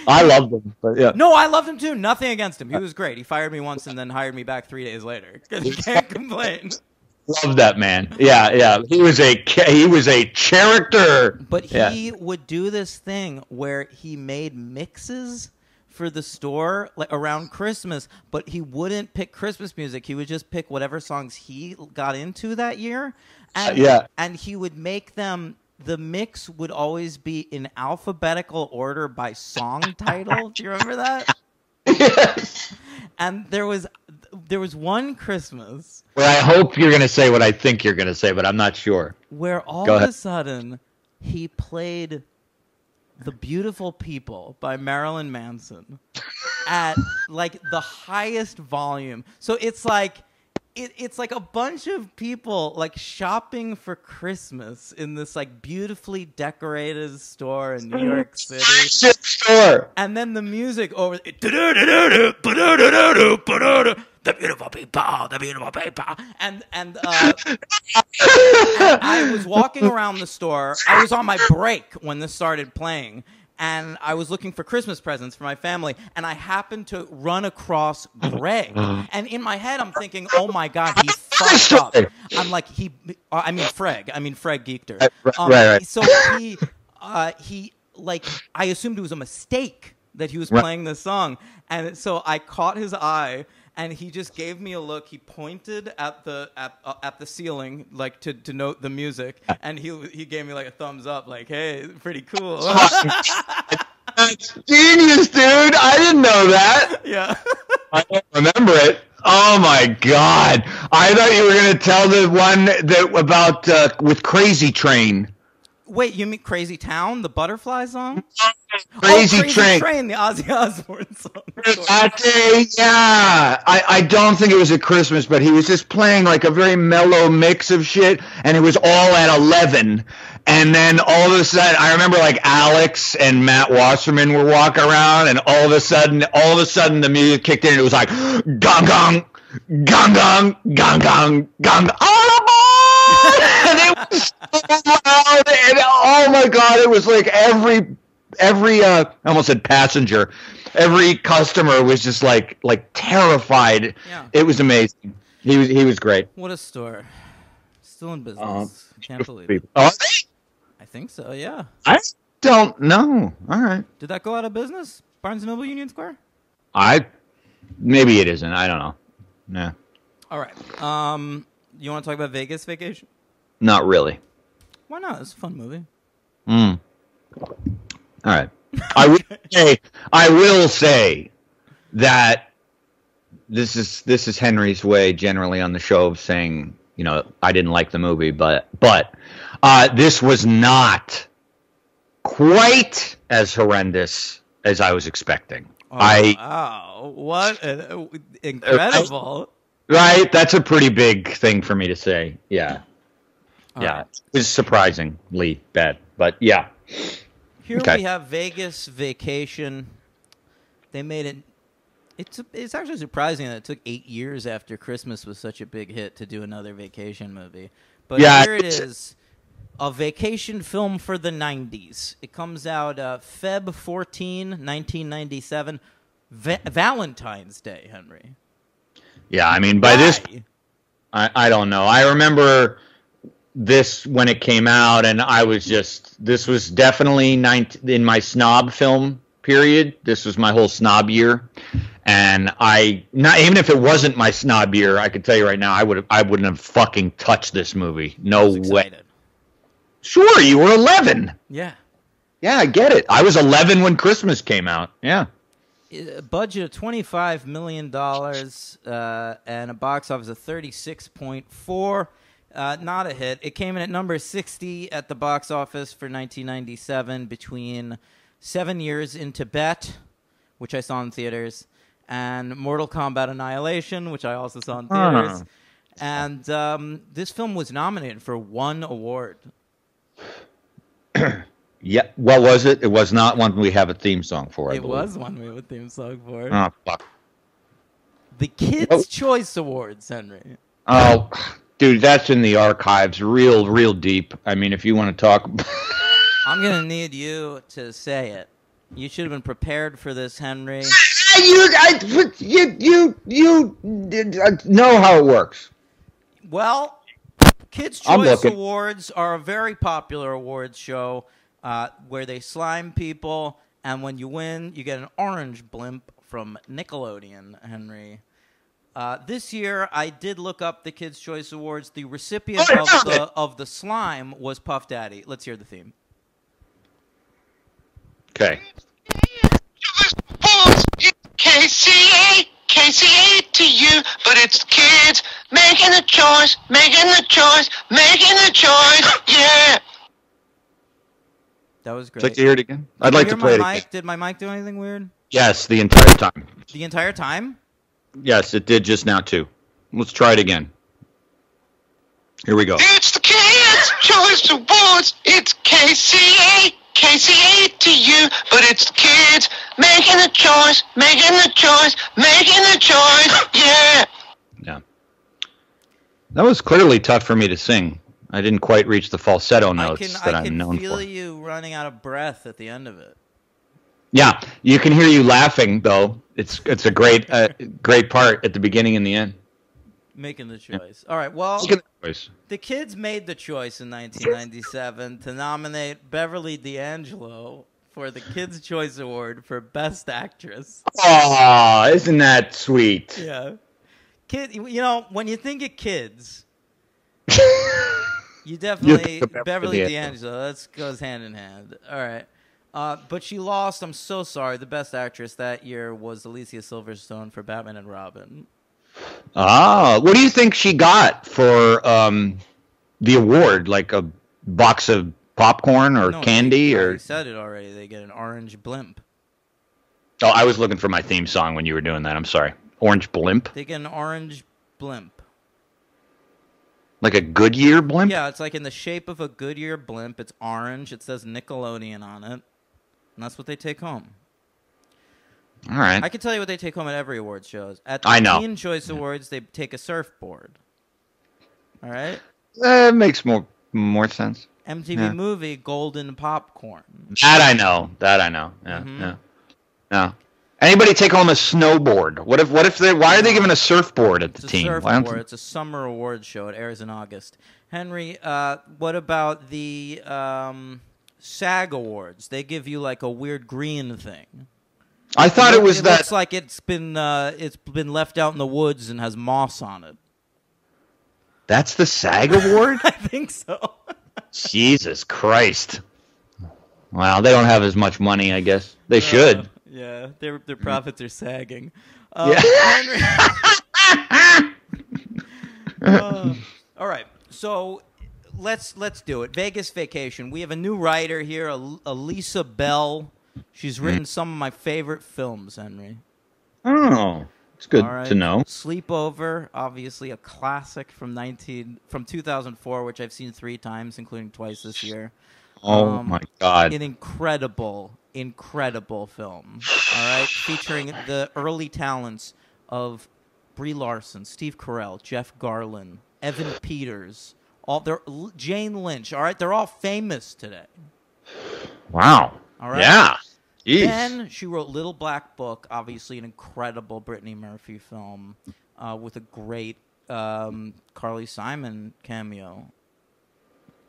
I loved him. But yeah. No, I loved him too. Nothing against him. He was great. He fired me once and then hired me back 3 days later. Because you can't complain. Love that man. Yeah. He was a character. But he would do this thing where he made mixes for the store around Christmas, but he wouldn't pick Christmas music. He would just pick whatever songs he got into that year. And he would make them the mix would always be in alphabetical order by song title. Do you remember that? Yes. And there was one Christmas Well, I hope you're going to say what I think you're going to say, but I'm not sure. where all of a sudden he played "The Beautiful People" by Marilyn Manson at like the highest volume. So it's like it's like a bunch of people like shopping for Christmas in this like beautifully decorated store in New York City. Store. And then the music over the beautiful people, and I was walking around the store. I was on my break when this started playing, and I was looking for Christmas presents for my family, and I happened to run across Greg. And in my head, I'm thinking, oh my God, he fucked up. I'm like, Freg Geekter. Right. So he like, I assumed it was a mistake that he was playing this song. And so I caught his eye, and he just gave me a look. He pointed at the ceiling, like to note the music, and he gave me like a thumbs up, like, "Hey, pretty cool." That's genius, dude! I didn't know that. Yeah, I don't remember it. Oh my God! I thought you were going to tell the one that about with Crazy Train. Wait, you mean Crazy Town, the Butterfly song? Crazy Train, the Ozzy Osbourne song. That day, yeah. I don't think it was at Christmas, but he was just playing like a very mellow mix of shit, and it was all at 11. And then all of a sudden, I remember like Alex and Matt Wasserman were walking around, and all of a sudden, the music kicked in, and it was like, gong gong, gong gong, gong gong, gong gong. And it was so loud, and oh my God, it was like every I almost said passenger, every customer was just like terrified. Yeah. It was amazing. He was great. What a store. Still in business. Can't believe it. Oh, I think so, yeah. I don't know. All right. Did that go out of business? Barnes & Noble Union Square? Maybe it isn't. I don't know. Nah. All right. You want to talk about Vegas Vacation? Not really. Why not? It's a fun movie. All right. I will say that this is Henry's way generally on the show of saying, you know, I didn't like the movie, but this was not quite as horrendous as I was expecting. Wow. What incredible. Right? That's a pretty big thing for me to say. Yeah. All yeah. right. It was surprisingly bad, but yeah. Here we have Vegas Vacation. They made it. It's actually surprising that it took 8 years after Christmas was such a big hit to do another vacation movie. But here it is, a vacation film for the 90s. It comes out Feb 14, 1997, Valentine's Day, Henry. Yeah, I mean, by this, I don't know. I remember this when it came out, and I was this was definitely in my snob film period. This was my whole snob year. And even if it wasn't my snob year, I could tell you right now, I wouldn't have fucking touched this movie. No way. Sure, you were 11. Yeah. Yeah, I get it. I was 11 when Christmas came out. Yeah. A budget of $25 million and a box office of 36.4. Not a hit. It came in at number 60 at the box office for 1997 between 7 Years in Tibet, which I saw in theaters, and Mortal Kombat Annihilation, which I also saw in theaters. And this film was nominated for 1 award. Yeah, what was it? It was not one we have a theme song for. It was one we have a theme song for. Oh, fuck. The Kids' Choice Awards, Henry. Oh, dude, that's in the archives, real deep. I mean, if you want to talk, I'm gonna need you to say it. You should have been prepared for this, Henry. You know how it works. Well, Kids' Choice Awards are a very popular awards show where they slime people, and when you win, you get an orange blimp from Nickelodeon, Henry. This year, I did look up the Kids' Choice Awards. The recipient of the slime was Puff Daddy. Let's hear the theme. Okay. KCA to you, but it's the kids making the choice, yeah. That was great. Would you like to hear it again? I'd like to play it again. Did my mic do anything weird? Yes, the entire time. The entire time? Yes, it did just now, too. Let's try it again. Here we go. It's the Kids' Choice Awards. It's KCA to you, but it's the kids making the choice, yeah. Yeah. That was clearly tough for me to sing. I didn't quite reach the falsetto notes that I'm known for. I can feel you running out of breath at the end of it. Yeah, you can hear you laughing, though. It's a great part at the beginning and the end. Making the choice. Yeah. All right, well, the kids made the choice in 1997 to nominate Beverly D'Angelo for the Kids' Choice Award for Best Actress. Oh, isn't that sweet? Yeah. When you think of kids, you definitely Beverly D'Angelo. That goes hand in hand. All right. But she lost. I'm so sorry. The Best Actress that year was Alicia Silverstone for Batman and Robin. What do you think she got for the award? Like a box of popcorn or candy? I said it already. They get an orange blimp. Oh, I was looking for my theme song when you were doing that. I'm sorry. Orange blimp? They get an orange blimp. Like a Goodyear blimp? Yeah, it's like in the shape of a Goodyear blimp. It's orange. It says Nickelodeon on it. And that's what they take home. All right. I can tell you what they take home at every awards shows. At the Teen Choice Awards, they take a surfboard. All right? It makes more sense. MTV Movie, golden popcorn. That I know. Yeah, yeah. Anybody take home a snowboard? Why are they giving a surfboard at the Teen? It's a summer awards show. It airs in August. Henry, what about the SAG Awards? They give you like a weird green thing. I thought it was that. It looks like it's been left out in the woods and has moss on it. That's the SAG Award? I think so. Jesus Christ! Well, they don't have as much money, I guess. They should. Yeah, their profits are sagging. Yeah. All right, so let's do it. Vegas Vacation. We have a new writer here, Elisa Bell. She's written some of my favorite films, Henry. Oh, it's good to know. Sleepover, obviously a classic from 2004, which I've seen 3 times, including twice this year. Oh my God! An incredible film. All right, featuring the early talents of Brie Larson, Steve Carell, Jeff Garlin, Evan Peters, Jane Lynch. All right, they're all famous today. Wow. All right. Yeah. Jeez. Then she wrote Little Black Book, obviously an incredible Brittany Murphy film with a great Carly Simon cameo.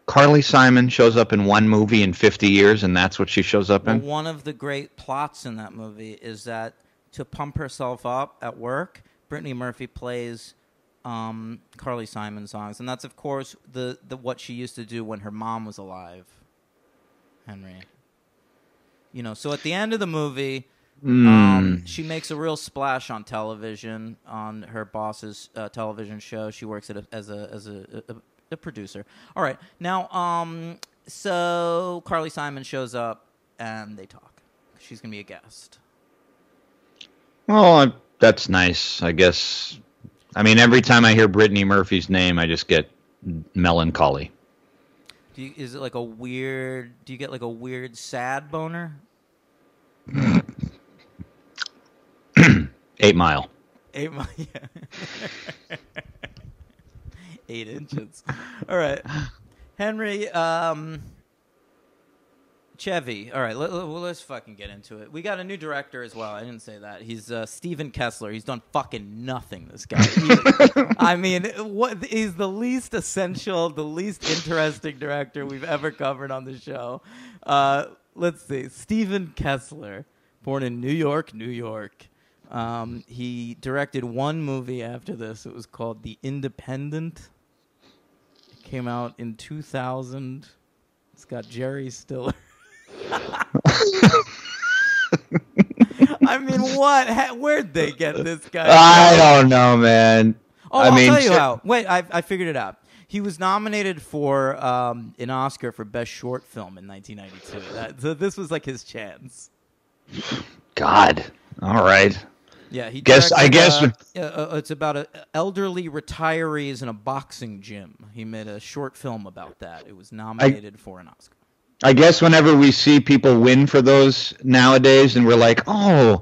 Carly Simon shows up in one movie in 50 years, and that's what she shows up in? One of the great plots in that movie is that to pump herself up at work, Brittany Murphy plays Carly Simon songs. And that's, of course, the what she used to do when her mom was alive, Henry. So at the end of the movie, she makes a real splash on television, on her boss's television show. She works as a producer. All right. Now, so Carly Simon shows up, and they talk. She's going to be a guest. Well, that's nice, I guess. I mean, every time I hear Brittany Murphy's name, I just get melancholy. Do you get like a weird sad boner? 8 Mile. 8 Mile, yeah. 8 inches. All right. Henry, Chevy. All right, let's fucking get into it. We got a new director as well. I didn't say that. He's Steven Kessler. He's done fucking nothing, this guy. He's the least essential, the least interesting director we've ever covered on the show. Let's see. Steven Kessler, born in New York, New York. He directed one movie after this. It was called The Independent. It came out in 2000. It's got Jerry Stiller. I mean, what? Where'd they get this guy? I don't know, man. Oh, I'll tell you how. Wait, I figured it out. He was nominated for an Oscar for Best Short Film in 1992. So this was like his chance. God. All right. Yeah, he I guess it's about elderly retirees in a boxing gym. He made a short film about that. It was nominated for an Oscar. I guess whenever we see people win for those nowadays and we're like, oh,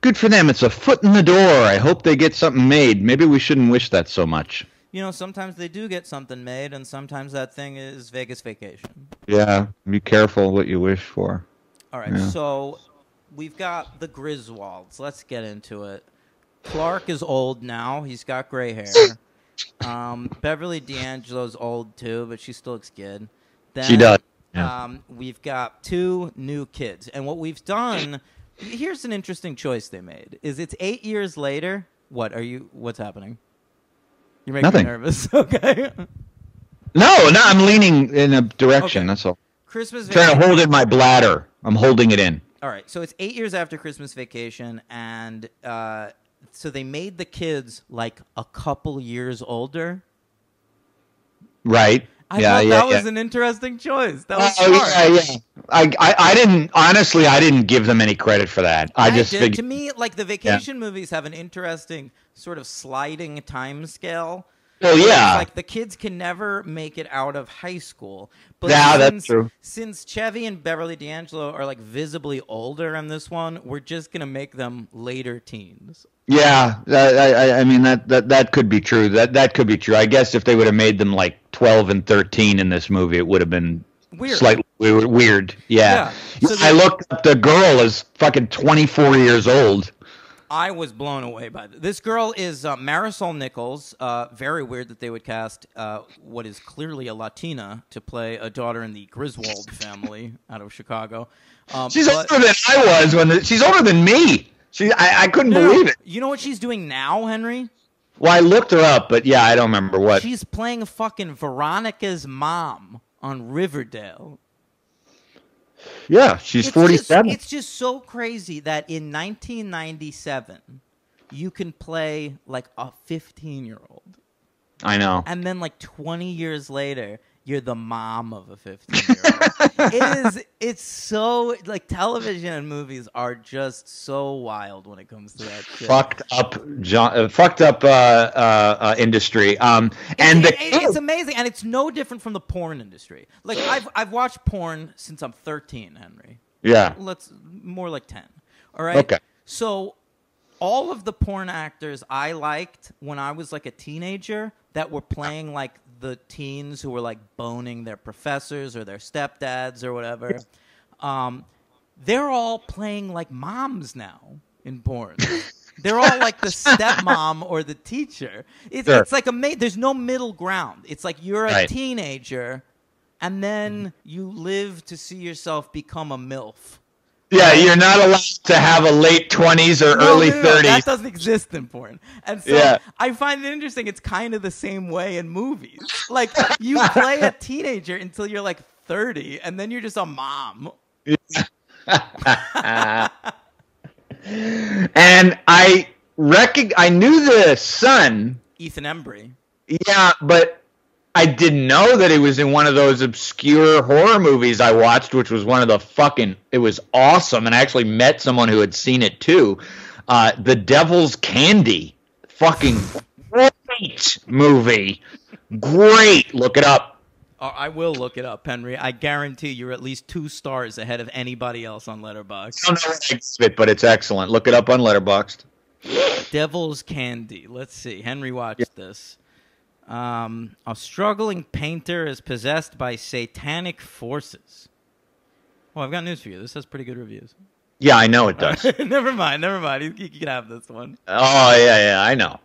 good for them. It's a foot in the door. I hope they get something made. Maybe we shouldn't wish that so much. You know, sometimes they do get something made, and sometimes that thing is Vegas Vacation. Yeah, be careful what you wish for. All right, so we've got the Griswolds. Let's get into it. Clark is old now. He's got gray hair. Beverly D'Angelo's old, too, but she still looks good. Then, she does. Yeah. We've got two new kids. And what we've done, here's an interesting choice they made, is it's 8 years later. What's happening? You're making me nervous. Okay. No, I'm leaning in a direction. Okay. That's all. Christmas Vacation. Trying to hold in my bladder. I'm holding it in. All right. So it's 8 years after Christmas Vacation, and so they made the kids like a couple years older. Right. I thought that was an interesting choice. That was smart. I didn't give them any credit for that. I just figured, to me, like the vacation movies have an interesting sort of sliding time scale. Well, yeah. Like the kids can never make it out of high school. But that's true. Since Chevy and Beverly D'Angelo are like visibly older in this one, we're just gonna make them later teens. Yeah, I mean that could be true. That could be true. I guess if they would have made them like 12 and 13 in this movie, it would have been slightly weird. Yeah. So I looked up, the girl is fucking 24 years old. I was blown away by this. This girl is Marisol Nichols. Very weird that they would cast what is clearly a Latina to play a daughter in the Griswold family out of Chicago. She's older than I was. She's older than me. I couldn't believe it. You know what she's doing now, Henry? Well, I looked her up, but yeah, I don't remember what. She's playing fucking Veronica's mom on Riverdale. Yeah, she's 47. It's just so crazy that in 1997, you can play like a 15-year-old. I know. And then like 20 years later, you're the mom of a 15-year-old. It's so, like, television and movies are just so wild when it comes to that shit. Fucked up industry. It's amazing, and it's no different from the porn industry. Like, I've watched porn since I'm 13, Henry. Yeah. More like 10. All right? Okay. So all of the porn actors I liked when I was like a teenager that were playing like the teens who were like boning their professors or their stepdads or whatever, they're all playing like moms now in porn. They're all like the stepmom or the teacher. It's like there's no middle ground. It's like you're a teenager and then you live to see yourself become a MILF. Yeah, you're not allowed to have a late 20s or early 30s. That doesn't exist in porn. And so I find it interesting. It's kind of the same way in movies. Like, you play a teenager until you're like 30, and then you're just a mom. And I knew the son. Ethan Embry. Yeah, but I didn't know that it was in one of those obscure horror movies I watched, which was one of the it was awesome, and I actually met someone who had seen it too. The Devil's Candy. Fucking great movie. Great. Look it up. I will look it up, Henry. I guarantee you're at least 2 stars ahead of anybody else on Letterboxd. I don't know what I give it, but it's excellent. Look it up on Letterboxd. Devil's Candy. Let's see. Henry watched this. A struggling painter is possessed by satanic forces. Well, I've got news for you. This has pretty good reviews. Yeah, I know it does. Never mind. You can have this one. Oh, yeah, I know.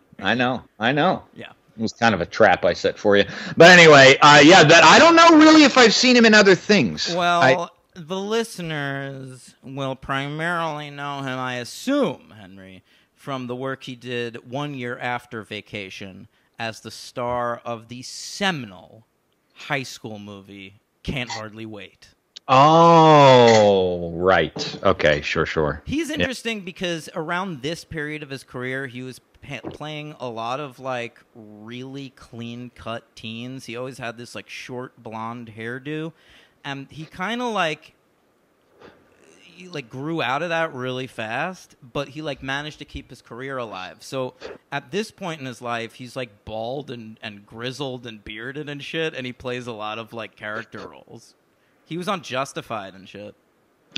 Yeah. It was kind of a trap I set for you. But anyway, that I don't know really if I've seen him in other things. Well, the listeners will primarily know him, I assume, Henry, from the work he did 1 year after Vacation as the star of the seminal high school movie Can't Hardly Wait. Oh, right. Okay, sure. He's interesting because around this period of his career, he was playing a lot of like really clean-cut teens. He always had this like short blonde hairdo, and he kind of like grew out of that really fast, but he like managed to keep his career alive. So at this point in his life, he's like bald and grizzled and bearded and shit, and he plays a lot of like character roles. He was on Justified and shit.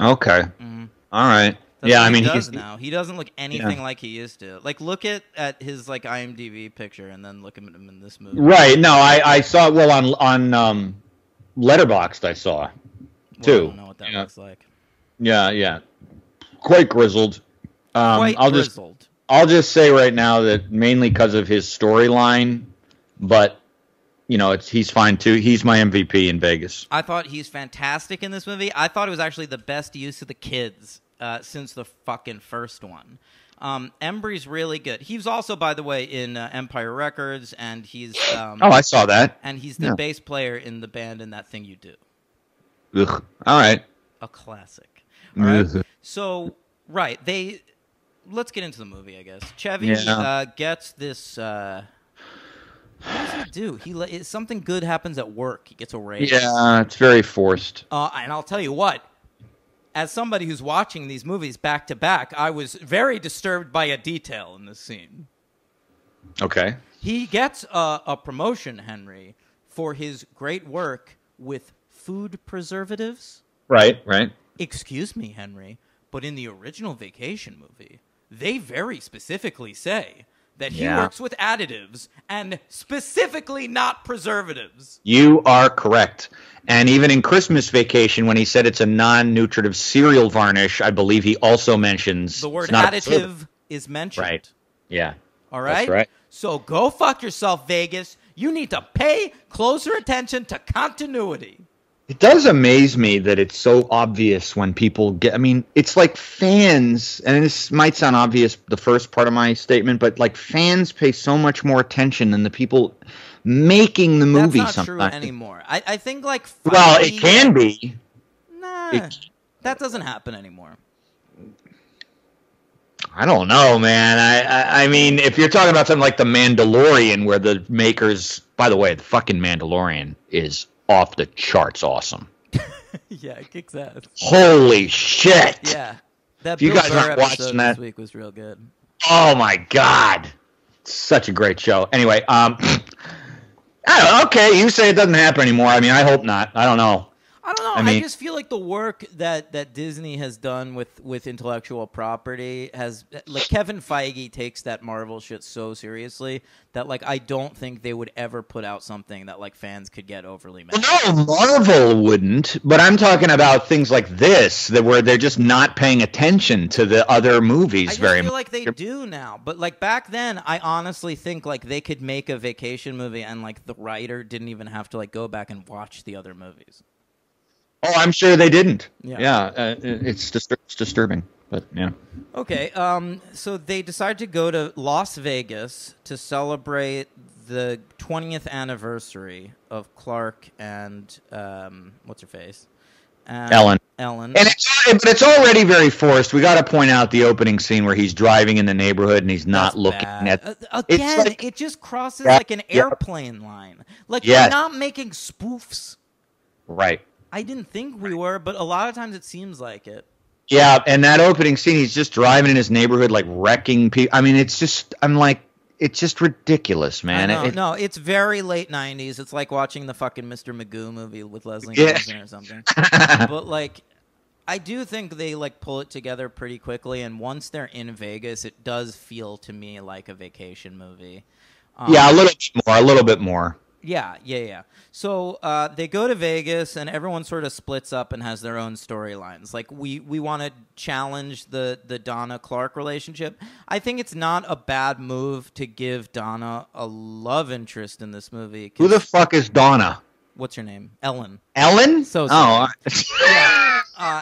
Okay. Mm-hmm. All right. That's what he does now. He doesn't look anything like he used to. Like, look at his like IMDb picture and then look at him in this movie. Right. No, I saw on Letterboxd. I saw too. I don't know what that looks like. Yeah. Quite grizzled. Quite grizzled. I'll just say right now that mainly because of his storyline, but you know, he's fine too. He's my MVP in Vegas. I thought he's fantastic in this movie. I thought it was actually the best use of the kids since the fucking first one. Embry's really good. He was also, by the way, in Empire Records, and he's I saw that. And he's the bass player in the band in That Thing You Do. Ugh. All right. A classic. All right. So, right, let's get into the movie, I guess. Chevy gets this. What does he do? Something good happens at work. He gets a raise. Yeah, it's very forced. And I'll tell you what. As somebody who's watching these movies back to back, I was very disturbed by a detail in this scene. Okay. He gets a promotion, Henry, for his great work with food preservatives. Right. Excuse me, Henry, but in the original Vacation movie, they very specifically say that he works with additives and specifically not preservatives. You are correct. And even in Christmas Vacation, when he said it's a non-nutritive cereal varnish, I believe he also mentions the word additive is mentioned. Right. Yeah. All right? That's right. So go fuck yourself, Vegas. You need to pay closer attention to continuity. It does amaze me that it's so obvious when people get... I mean, it's like fans, and this might sound obvious, the first part of my statement, but like fans pay so much more attention than the people making the movie sometimes. That's not true anymore. I think like... Well, it can be. Nah, that doesn't happen anymore. I don't know, man. I mean, if you're talking about something like The Mandalorian, where the makers... By the way, the fucking Mandalorian is off the charts awesome. Yeah, it kicks ass. Holy shit! Yeah, that you Bill guys Burr aren't episode watching that this week was real good. Oh my god, such a great show. Anyway, I don't know, okay, you say it doesn't happen anymore. I mean, I hope not. I don't know. I mean, I just feel like the work that Disney has done with intellectual property has, like, Kevin Feige takes that Marvel shit so seriously that, like, I don't think they would ever put out something that, like, fans could get overly mad. Well, no, Marvel wouldn't, but I'm talking about things like this, where they're just not paying attention to the other movies very much. I feel like they do now, but, like, back then, I honestly think, like, they could make a Vacation movie and, like, the writer didn't even have to, like, go back and watch the other movies. Oh, I'm sure they didn't. Yeah, it's disturbing, but yeah. Okay, so they decide to go to Las Vegas to celebrate the 20th anniversary of Clark and what's her face, Ellen. And it's already very forced. We got to point out the opening scene where he's driving in the neighborhood and he's not looking at. Again, like, it just crosses like an airplane line. Like, we're not making spoofs, right? I didn't think we were, but a lot of times it seems like it. Yeah, and that opening scene, he's just driving in his neighborhood, like wrecking people. I mean, it's just ridiculous, man. No, it's very late 90s. It's like watching the fucking Mr. Magoo movie with Leslie Nielsen or something. But, like, I do think they, like, pull it together pretty quickly, and once they're in Vegas, it does feel to me like a Vacation movie. Yeah, a little bit more. Yeah. So they go to Vegas, and everyone sort of splits up and has their own storylines. Like, we want to challenge the Donna-Clark relationship. I think it's not a bad move to give Donna a love interest in this movie. Who the fuck is Donna? What's her name? Ellen. Ellen? So oh. yeah.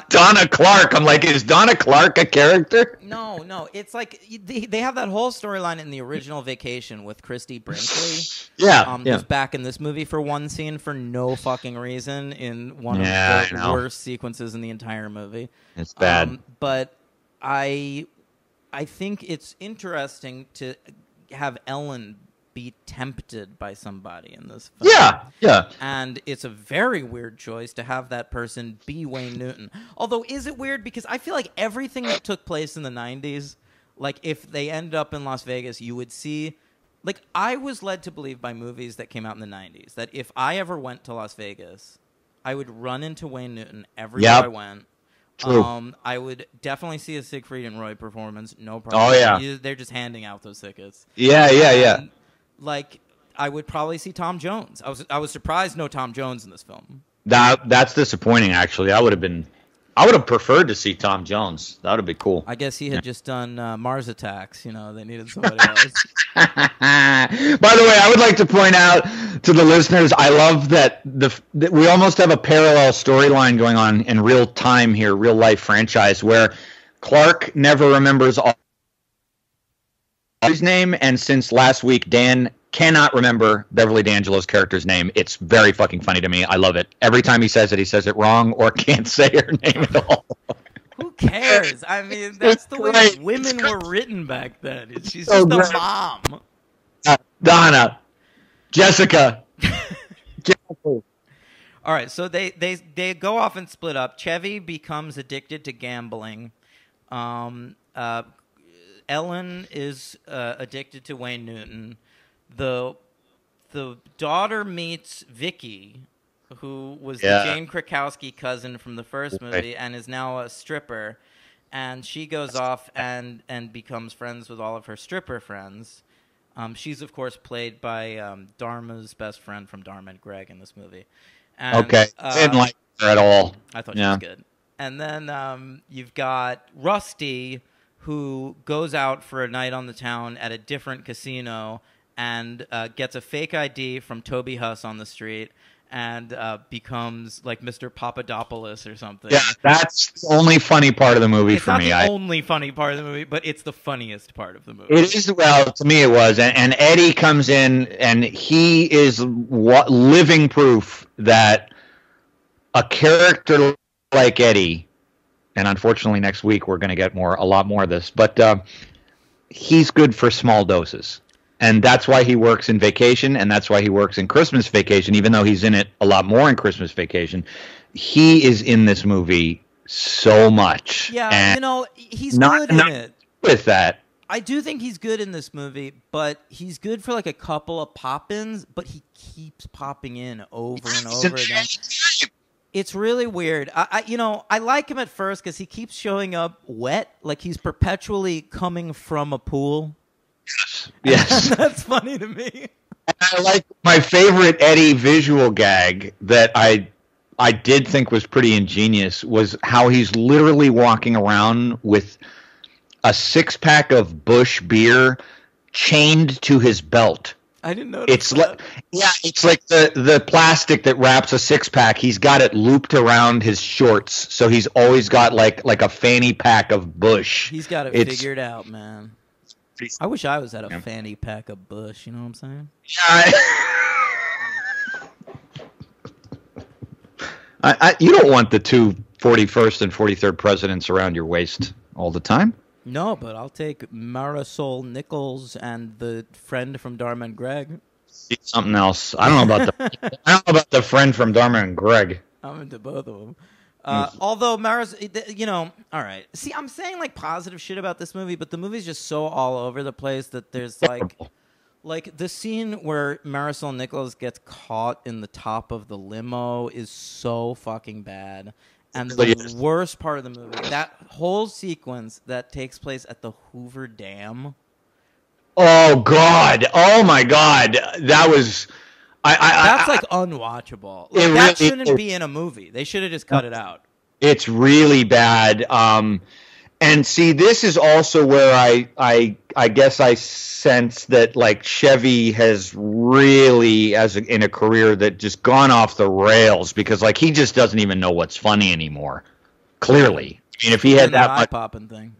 Donna Clark. I'm like, is Donna Clark a character? No. It's like they have that whole storyline in the original Vacation with Christy Brinkley. Yeah. Who's back in this movie for one scene for no fucking reason in one of the worst sequences in the entire movie. It's bad. But I think it's interesting to have Ellen be tempted by somebody in this film. Yeah. And it's a very weird choice to have that person be Wayne Newton. Although, is it weird? Because I feel like everything that took place in the 90s, like if they ended up in Las Vegas, you would see... Like, I was led to believe by movies that came out in the 90s that if I ever went to Las Vegas, I would run into Wayne Newton everywhere I went. True. I would definitely see a Siegfried and Roy performance, no problem. Oh, yeah. They're just handing out those tickets. Yeah. Like, I would probably see Tom Jones. I was surprised no Tom Jones in this film. That's disappointing, actually. I would have preferred to see Tom Jones. That would have been cool. I guess he had just done Mars Attacks. You know, they needed somebody else. By the way, I would like to point out to the listeners, I love that we almost have a parallel storyline going on in real time here, real life franchise, where Clark never remembers all his name, and since last week, Dan cannot remember Beverly D'Angelo's character's name. It's very fucking funny to me. I love it. Every time he says it wrong or can't say her name at all. Who cares? I mean, that's the way women were written back then. She's just a mom. Donna. Jessica. All right, so they go off and split up. Chevy becomes addicted to gambling. Ellen is addicted to Wayne Newton. The daughter meets Vicky, who was the Jane Krakowski cousin from the first movie and is now a stripper. And she goes off and becomes friends with all of her stripper friends. She's, of course, played by Dharma's best friend from Dharma and Greg in this movie. And, didn't like her at all. I thought she was good. And then you've got Rusty, who goes out for a night on the town at a different casino and gets a fake ID from Toby Huss on the street and becomes like Mr. Papadopoulos or something. Yeah, that's the only funny part of the movie for me. It's not the only funny part of the movie, but it's the funniest part of the movie. It is, well, to me it was. And Eddie comes in, and he is living proof that a character like Eddie, and unfortunately next week we're going to get a lot more of this, but he's good for small doses. And that's why he works in Vacation, and that's why he works in Christmas Vacation, even though he's in it a lot more in Christmas Vacation. He is in this movie so much. Yeah, and he's good in it. With that. I do think he's good in this movie, but he's good for like a couple of pop-ins, but he keeps popping in over and over again. It's really weird. I like him at first because he keeps showing up wet, like he's perpetually coming from a pool. Yes. That's funny to me. And I like my favorite Eddie visual gag that I did think was pretty ingenious was how he's literally walking around with a 6-pack of Busch beer chained to his belt. I didn't notice it's it's like the plastic that wraps a 6-pack. He's got it looped around his shorts, so he's always got like a fanny pack of Busch. He's got it figured out, man. I wish I was at a fanny pack of Busch. You know what I'm saying? Yeah. You don't want the two 41st and 43rd presidents around your waist all the time. No, but I'll take Marisol Nichols and the friend from Dharma and Greg. Something else. I don't know about the friend from Dharma and Greg. I'm into both of them. Although Marisol, all right. See, I'm saying like positive shit about this movie, but the movie's just so all over the place that there's like the scene where Marisol Nichols gets caught in the top of the limo is so fucking bad. And the worst part of the movie, that whole sequence that takes place at the Hoover Dam. Oh God! Oh my God! That was. That's like unwatchable. Like, that shouldn't be in a movie. They should have just cut it out. It's really bad. And see, this is also where I guess I sense that like Chevy has really, in a career, that just gone off the rails because like he just doesn't even know what's funny anymore. Clearly. I mean, if he had that much eye-popping thing.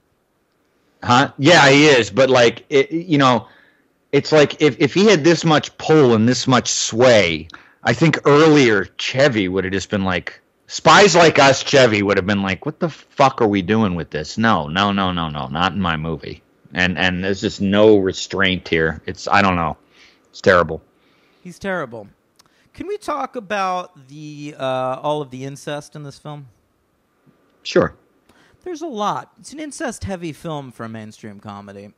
Huh? Yeah, he is. But, like, it's like if he had this much pull and this much sway, I think earlier Chevy would have just been like, Spies Like Us Chevy would have been like, what the fuck are we doing with this? No, not in my movie. And there's just no restraint here. I don't know. It's terrible. He's terrible. Can we talk about the all of the incest in this film? Sure. There's a lot. It's an incest-heavy film for a mainstream comedy.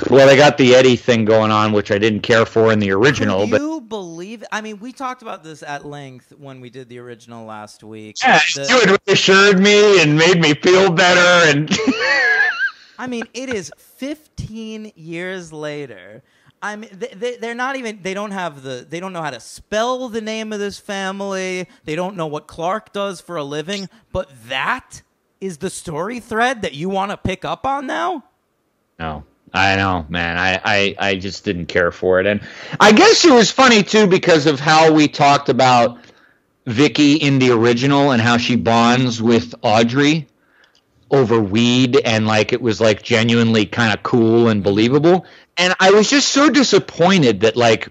Well, they got the Eddie thing going on, which I didn't care for in the original. Can you believe? I mean, we talked about this at length when we did the original last week. Yeah, you had reassured me and made me feel better. And I mean, it is 15 years later. I mean, they're not even. They don't know how to spell the name of this family. They don't know what Clark does for a living. But that is the story thread that you want to pick up on now? No. I know, man. I just didn't care for it. And I guess it was funny, too, because of how we talked about Vicky in the original and how she bonds with Audrey over weed, and, like, it was, like, genuinely kind of cool and believable. And I was just so disappointed that, like,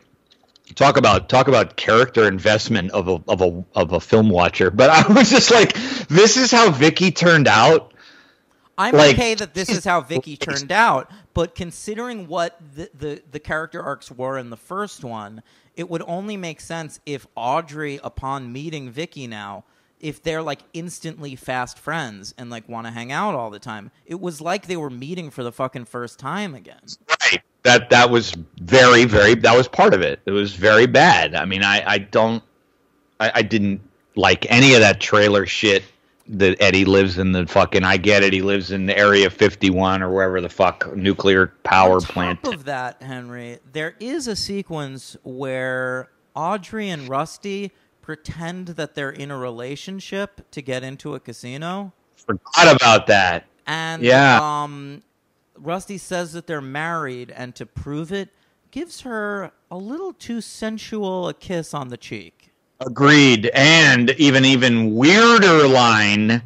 talk about character investment of a film watcher. But I was just like, this is how Vicky turned out? I'm okay that this is how Vicky turned out, but considering what the character arcs were in the first one, it would only make sense if Audrey, upon meeting Vicky now, if they're like instantly fast friends and like want to hang out all the time. It was like they were meeting for the fucking first time again. Right. That was very, very, that was part of it. It was very bad. I mean, I didn't like any of that trailer shit. That Eddie lives in the fucking, I get it, he lives in the Area 51 or wherever the fuck nuclear power plant. On top of that, Henry, there is a sequence where Audrey and Rusty pretend that they're in a relationship to get into a casino. Forgot about that. And yeah. Rusty says that they're married, and to prove it, gives her a little too sensual a kiss on the cheek. Agreed. And even weirder line,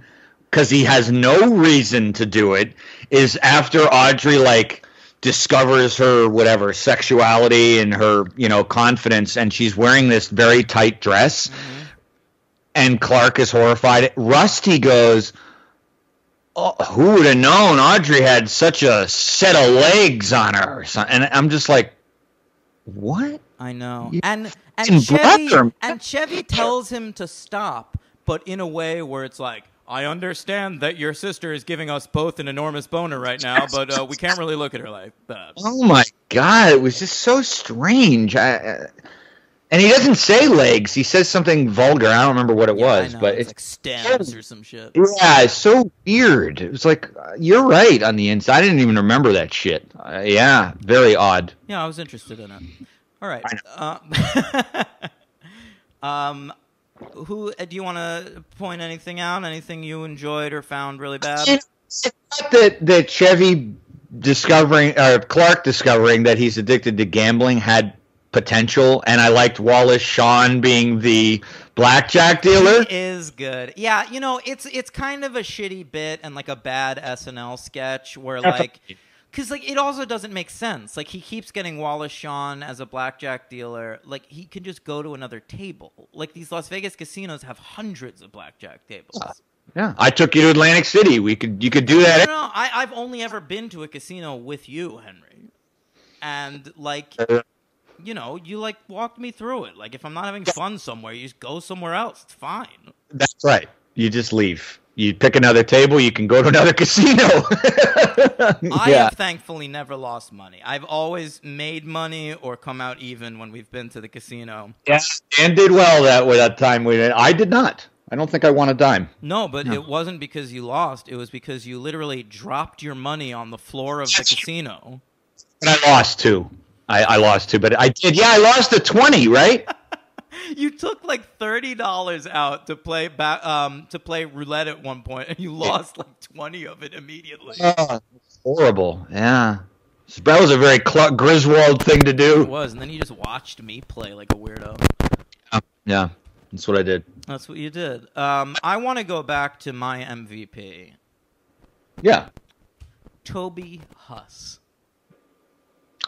because he has no reason to do it, is after Audrey, like, discovers her, whatever, sexuality and her, confidence, and she's wearing this very tight dress, and Clark is horrified. Rusty goes, oh, who would have known Audrey had such a set of legs on her? And I'm just like, what? I know. You And Chevy tells him to stop, but in a way where it's like, I understand that your sister is giving us both an enormous boner right now, but we can't really look at her like that. Oh my God, it was just so strange. And he doesn't say legs. He says something vulgar. I don't remember what it was, but it's like stems or some shit. Yeah, it's so weird. It was like, you're right on the inside. I didn't even remember that shit. Yeah, very odd. Yeah, I was interested in it. All right. Who do you want to point anything out? Anything you enjoyed or found really bad? I thought that Chevy Clark discovering that he's addicted to gambling had potential, and I liked Wallace Shawn being the blackjack dealer. He is good. Yeah, it's kind of a shitty bit and like a bad SNL sketch where like. Because, like, it also doesn't make sense. Like, he keeps getting Wallace Shawn as a blackjack dealer. Like, he can just go to another table. Like, these Las Vegas casinos have hundreds of blackjack tables. Yeah. I took you to Atlantic City. You could do that. No, I've only ever been to a casino with you, Henry. And, like, you, like, walked me through it. Like, if I'm not having fun somewhere, you just go somewhere else. It's fine. That's right. You just leave. You pick another table, you can go to another casino. I have thankfully never lost money. I've always made money or come out even when we've been to the casino. Yeah, Dan did well that time. I did not. I don't think I won a dime. No, but it wasn't because you lost. It was because you literally dropped your money on the floor of the casino. But I lost too. I lost too, but I did. Yeah, I lost the 20, right? You took like $30 out to play roulette at one point, and you lost like 20 of it immediately. Horrible. Yeah, that was a very Griswold thing to do. It was, and then you just watched me play like a weirdo. Yeah. That's what I did. That's what you did. I want to go back to my MVP. Yeah. Toby Huss.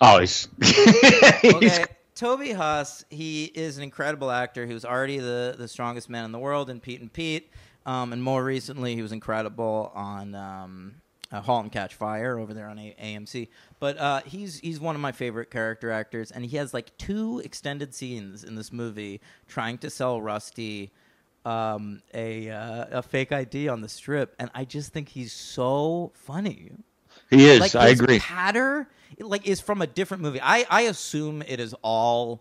Oh, he's Okay, Toby Huss, he is an incredible actor. He was already the strongest man in the world in Pete and Pete. And more recently, he was incredible on *Halt and Catch Fire* over there on AMC. But he's one of my favorite character actors, and he has like 2 extended scenes in this movie trying to sell Rusty a fake ID on the strip, and I just think he's so funny. He is. Like, I agree. Patter, is from a different movie. I assume it is all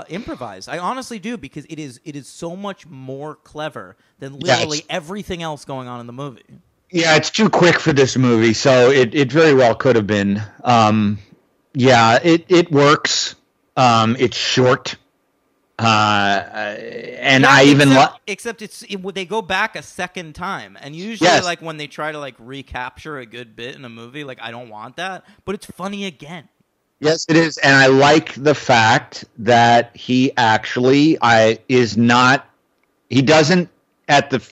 improvised. I honestly do, because it is so much more clever than literally everything else going on in the movie. Yeah, it's too quick for this movie, so it very well could have been. Yeah, it works. It's short. And yeah, I even except they go back a second time, and usually like when they try to like recapture a good bit in a movie, like I don't want that, but it's funny again. Yes, it is, and I like the fact that he actually he doesn't at the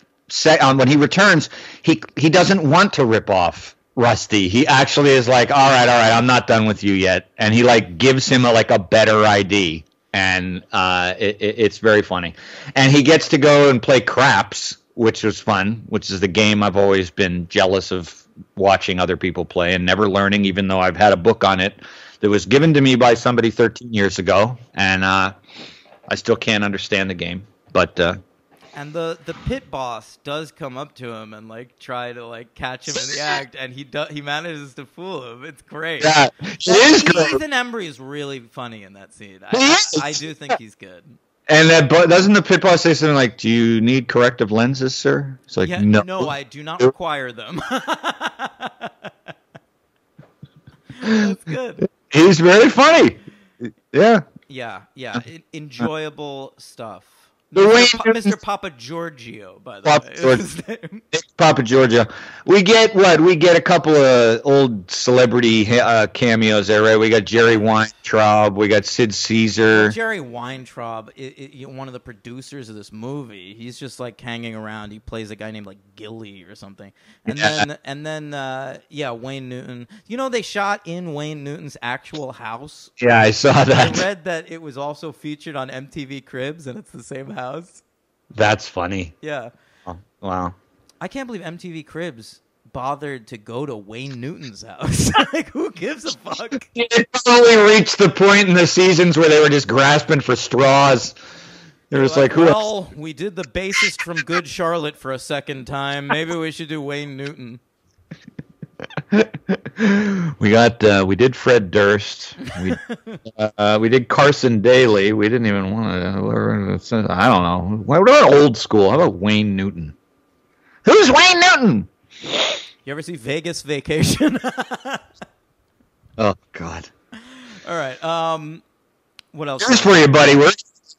when he returns he doesn't want to rip off Rusty. He actually is like, all right, I'm not done with you yet, and he like gives him a better ID. And it's very funny. And he gets to go and play craps, which was fun, which is the game I've always been jealous of watching other people play and never learning, even though I've had a book on it that was given to me by somebody 13 years ago. And I still can't understand the game. But and the pit boss does come up to him and like try to like catch him in the act, and he manages to fool him. It's great. Yeah, it is great. Ethan Embry is really funny in that scene. I do think he's good. And doesn't the pit boss say something like, "Do you need corrective lenses, sir?" It's like, no, I do not require them. That's good. He's very funny. Yeah. Yeah. Enjoyable stuff. Mr. Papa Giorgio, by the way. His name. Papa Giorgio. We get a couple of old celebrity cameos there, right? We got Jerry Weintraub. We got Sid Caesar. Jerry Weintraub, one of the producers of this movie. He's just like hanging around. He plays a guy named like Gilly or something. And then Wayne Newton. You know, they shot in Wayne Newton's actual house. Yeah, I saw that. I read that it was also featured on MTV Cribs, and it's the same house. That's funny. Yeah. Oh, wow. I can't believe MTV Cribs bothered to go to Wayne Newton's house. Like, who gives a fuck? It probably reached the point in the seasons where they were just grasping for straws. They were just like, who else? We did the bassist from Good Charlotte for a second time. Maybe we should do Wayne Newton. We did Fred Durst. We did Carson Daly. We didn't even want to. I don't know. What about old school? How about Wayne Newton? Who's Wayne Newton? You ever see Vegas Vacation? Oh God. All right. What else? Here's for you, buddy. We're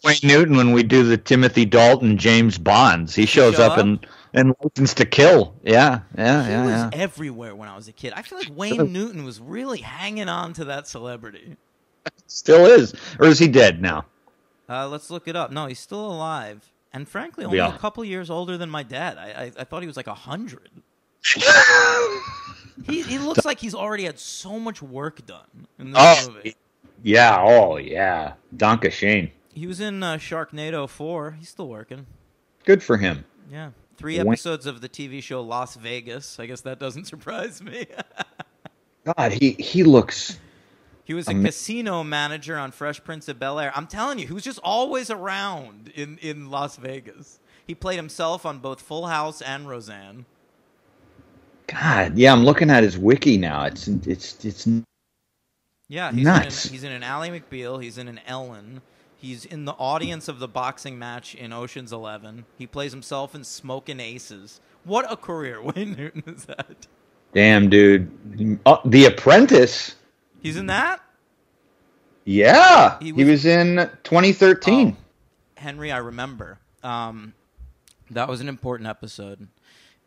Wayne Newton when we do the Timothy Dalton James Bonds. He shows up and License to Kill. Yeah. He was everywhere when I was a kid. I feel like Wayne Newton was really hanging on to that celebrity. Still is. Or is he dead now? Let's look it up. No, he's still alive. And frankly, only a couple years older than my dad. I thought he was like 100. He looks like he's already had so much work done in this movie. Yeah. Oh, yeah. Donka Shane. He was in Sharknado 4. He's still working. Good for him. Yeah. 3 episodes of the TV show Las Vegas. I guess that doesn't surprise me. God, he looks... He was a casino manager on Fresh Prince of Bel-Air. I'm telling you, he was just always around in Las Vegas. He played himself on both Full House and Roseanne. God, yeah, I'm looking at his wiki now. It's yeah, nuts. He's in an Ally McBeal. He's in an Ellen. He's in the audience of the boxing match in Ocean's 11. He plays himself in Smokin' Aces. What a career Wayne Newton has had. Damn, dude. The Apprentice. He's in that? Yeah. He was in 2013. Henry, I remember. That was an important episode.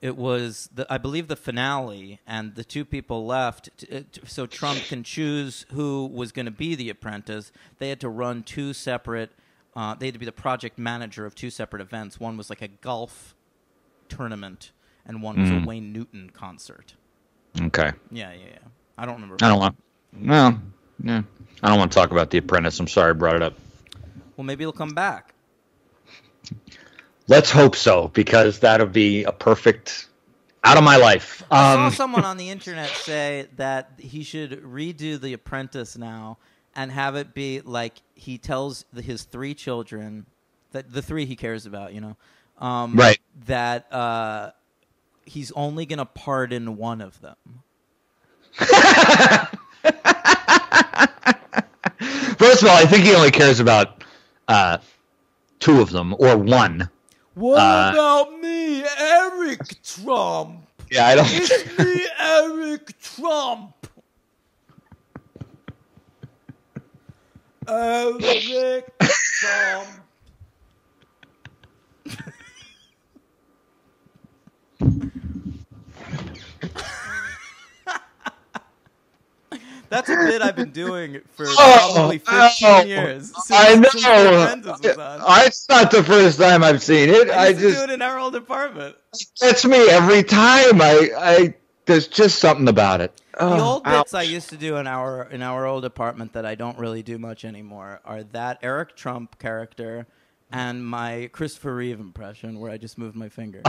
It was, I believe, the finale, and the 2 people left, so Trump can choose who was going to be the apprentice. They had to run 2 separate They had to be the project manager of two separate events. One was like a golf tournament, and one was a Wayne Newton concert. Okay. Yeah. I don't remember. I don't want. Well, yeah. I don't want to talk about The Apprentice. I'm sorry I brought it up. Well, maybe it'll come back. Let's hope so, because that'll be a perfect out of my life. I saw someone on the internet say that he should redo The Apprentice now and have it be like he tells his three children, that the three he cares about, right, that he's only going to pardon one of them. First of all, I think he only cares about two of them, or one. What about me, Eric Trump? Yeah, I don't. It's me, Eric Trump. Eric Trump. That's a bit I've been doing for probably 15 years. I know. It's not the first time I've seen it. I used to do it in our old apartment. That's me every time. There's just something about it. The old bits I used to do in our old apartment that I don't really do much anymore are that Eric Trump character and my Christopher Reeve impression where I just moved my finger.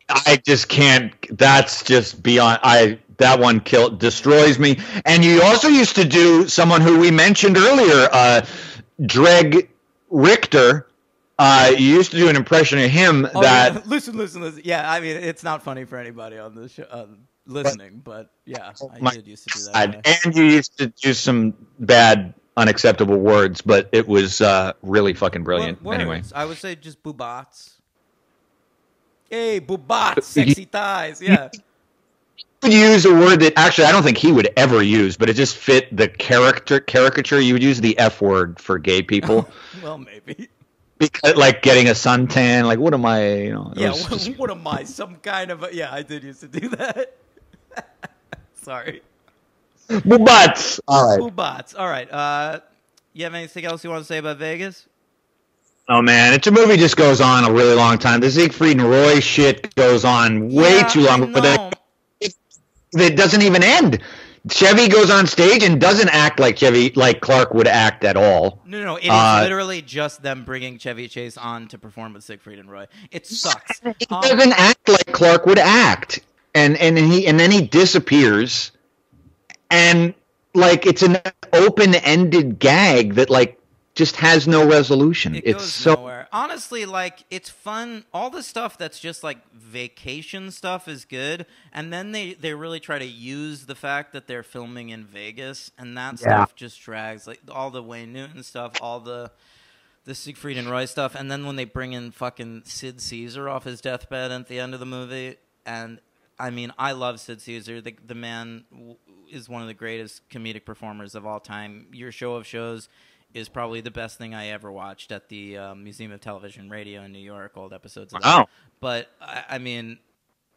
I just can't. That's just beyond. That one destroys me. And you also used to do someone who we mentioned earlier, Dreg Richter. You used to do an impression of him that. Yeah. Listen. Yeah, I mean, it's not funny for anybody on the show listening, but yeah, I did used to do that. And you used to do some bad, unacceptable words, but it was really fucking brilliant. Anyway, I would say just boobats. Hey, boobats, sexy thighs. Yeah. Would use a word that actually I don't think he would ever use, but it just fit the caricature. You would use the F word for gay people. Well, maybe. Because, like, getting a suntan, like, what am I, what am I, some kind of I did used to do that. Sorry. Boobats. All right. Boobats. All right. You have anything else you want to say about Vegas? Oh, man, it's a movie just goes on a really long time. The Siegfried and Roy shit goes on way too long. But it doesn't even end. Chevy goes on stage and doesn't act like Clark would act at all. No. It is literally just them bringing Chevy Chase on to perform with Siegfried and Roy. It sucks. He doesn't act like Clark would act, and then he disappears, and like it's an open-ended gag that like just has no resolution. It goes nowhere. Honestly, like, it's fun. All the stuff that's just like vacation stuff is good, and then they really try to use the fact that they're filming in Vegas, and that stuff just drags. Like all the Wayne Newton stuff, all the Siegfried and Roy stuff, and then when they bring in fucking Sid Caesar off his deathbed at the end of the movie, and I mean, I love Sid Caesar. The man is one of the greatest comedic performers of all time. Your Show of Shows is probably the best thing I ever watched at the Museum of Television and Radio in New York, old episodes of that. But, I mean,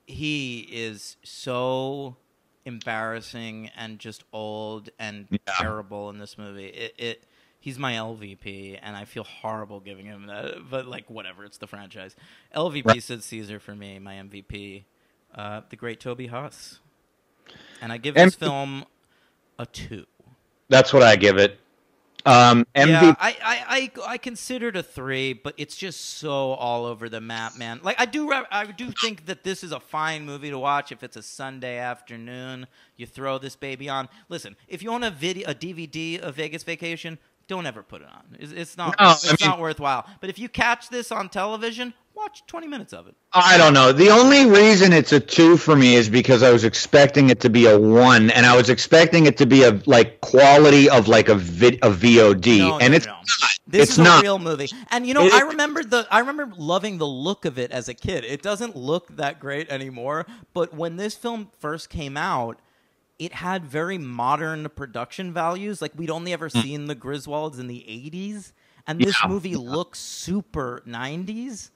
he is so embarrassing and just old and terrible in this movie. He's my LVP, and I feel horrible giving him that. But, like, whatever, it's the franchise. LVP Sid Caesar for me, my MVP. The great Toby Huss. And I give this film a 2. That's what I give it. Yeah, I considered a 3, but it's just so all over the map, man. Like I do think that this is a fine movie to watch if it's a Sunday afternoon. You throw this baby on. Listen, if you own a DVD of Vegas Vacation, don't ever put it on. It's not worthwhile. But if you catch this on television, watch 20 minutes of it. I don't know. The only reason it's a 2 for me is because I was expecting it to be a 1, and I was expecting it to be a like quality of like a VOD, and it's not. This is a real movie. And I remember loving the look of it as a kid. It doesn't look that great anymore, but when this film first came out, it had very modern production values. Like we'd only ever seen the Griswolds in the 80s, and this movie looks super 90s.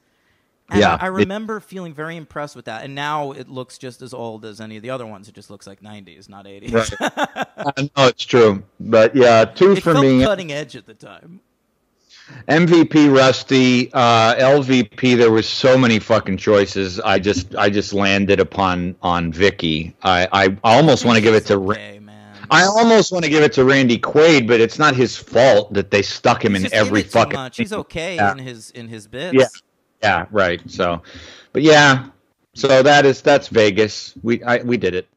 And I remember feeling very impressed with that. And now it looks just as old as any of the other ones. It just looks like 90s, not 80s. Right. I know it's true. But yeah, two it for felt me. Cutting edge at the time. MVP Rusty, LVP. There was so many fucking choices. I just landed on Vicky. I almost want to give it to. Man. I almost want to give it to Randy Quaid, but it's not his fault that they stuck him in every fucking. Much. He's okay in his bits. Yeah, yeah, right. So, but yeah, so that's Vegas. We did it.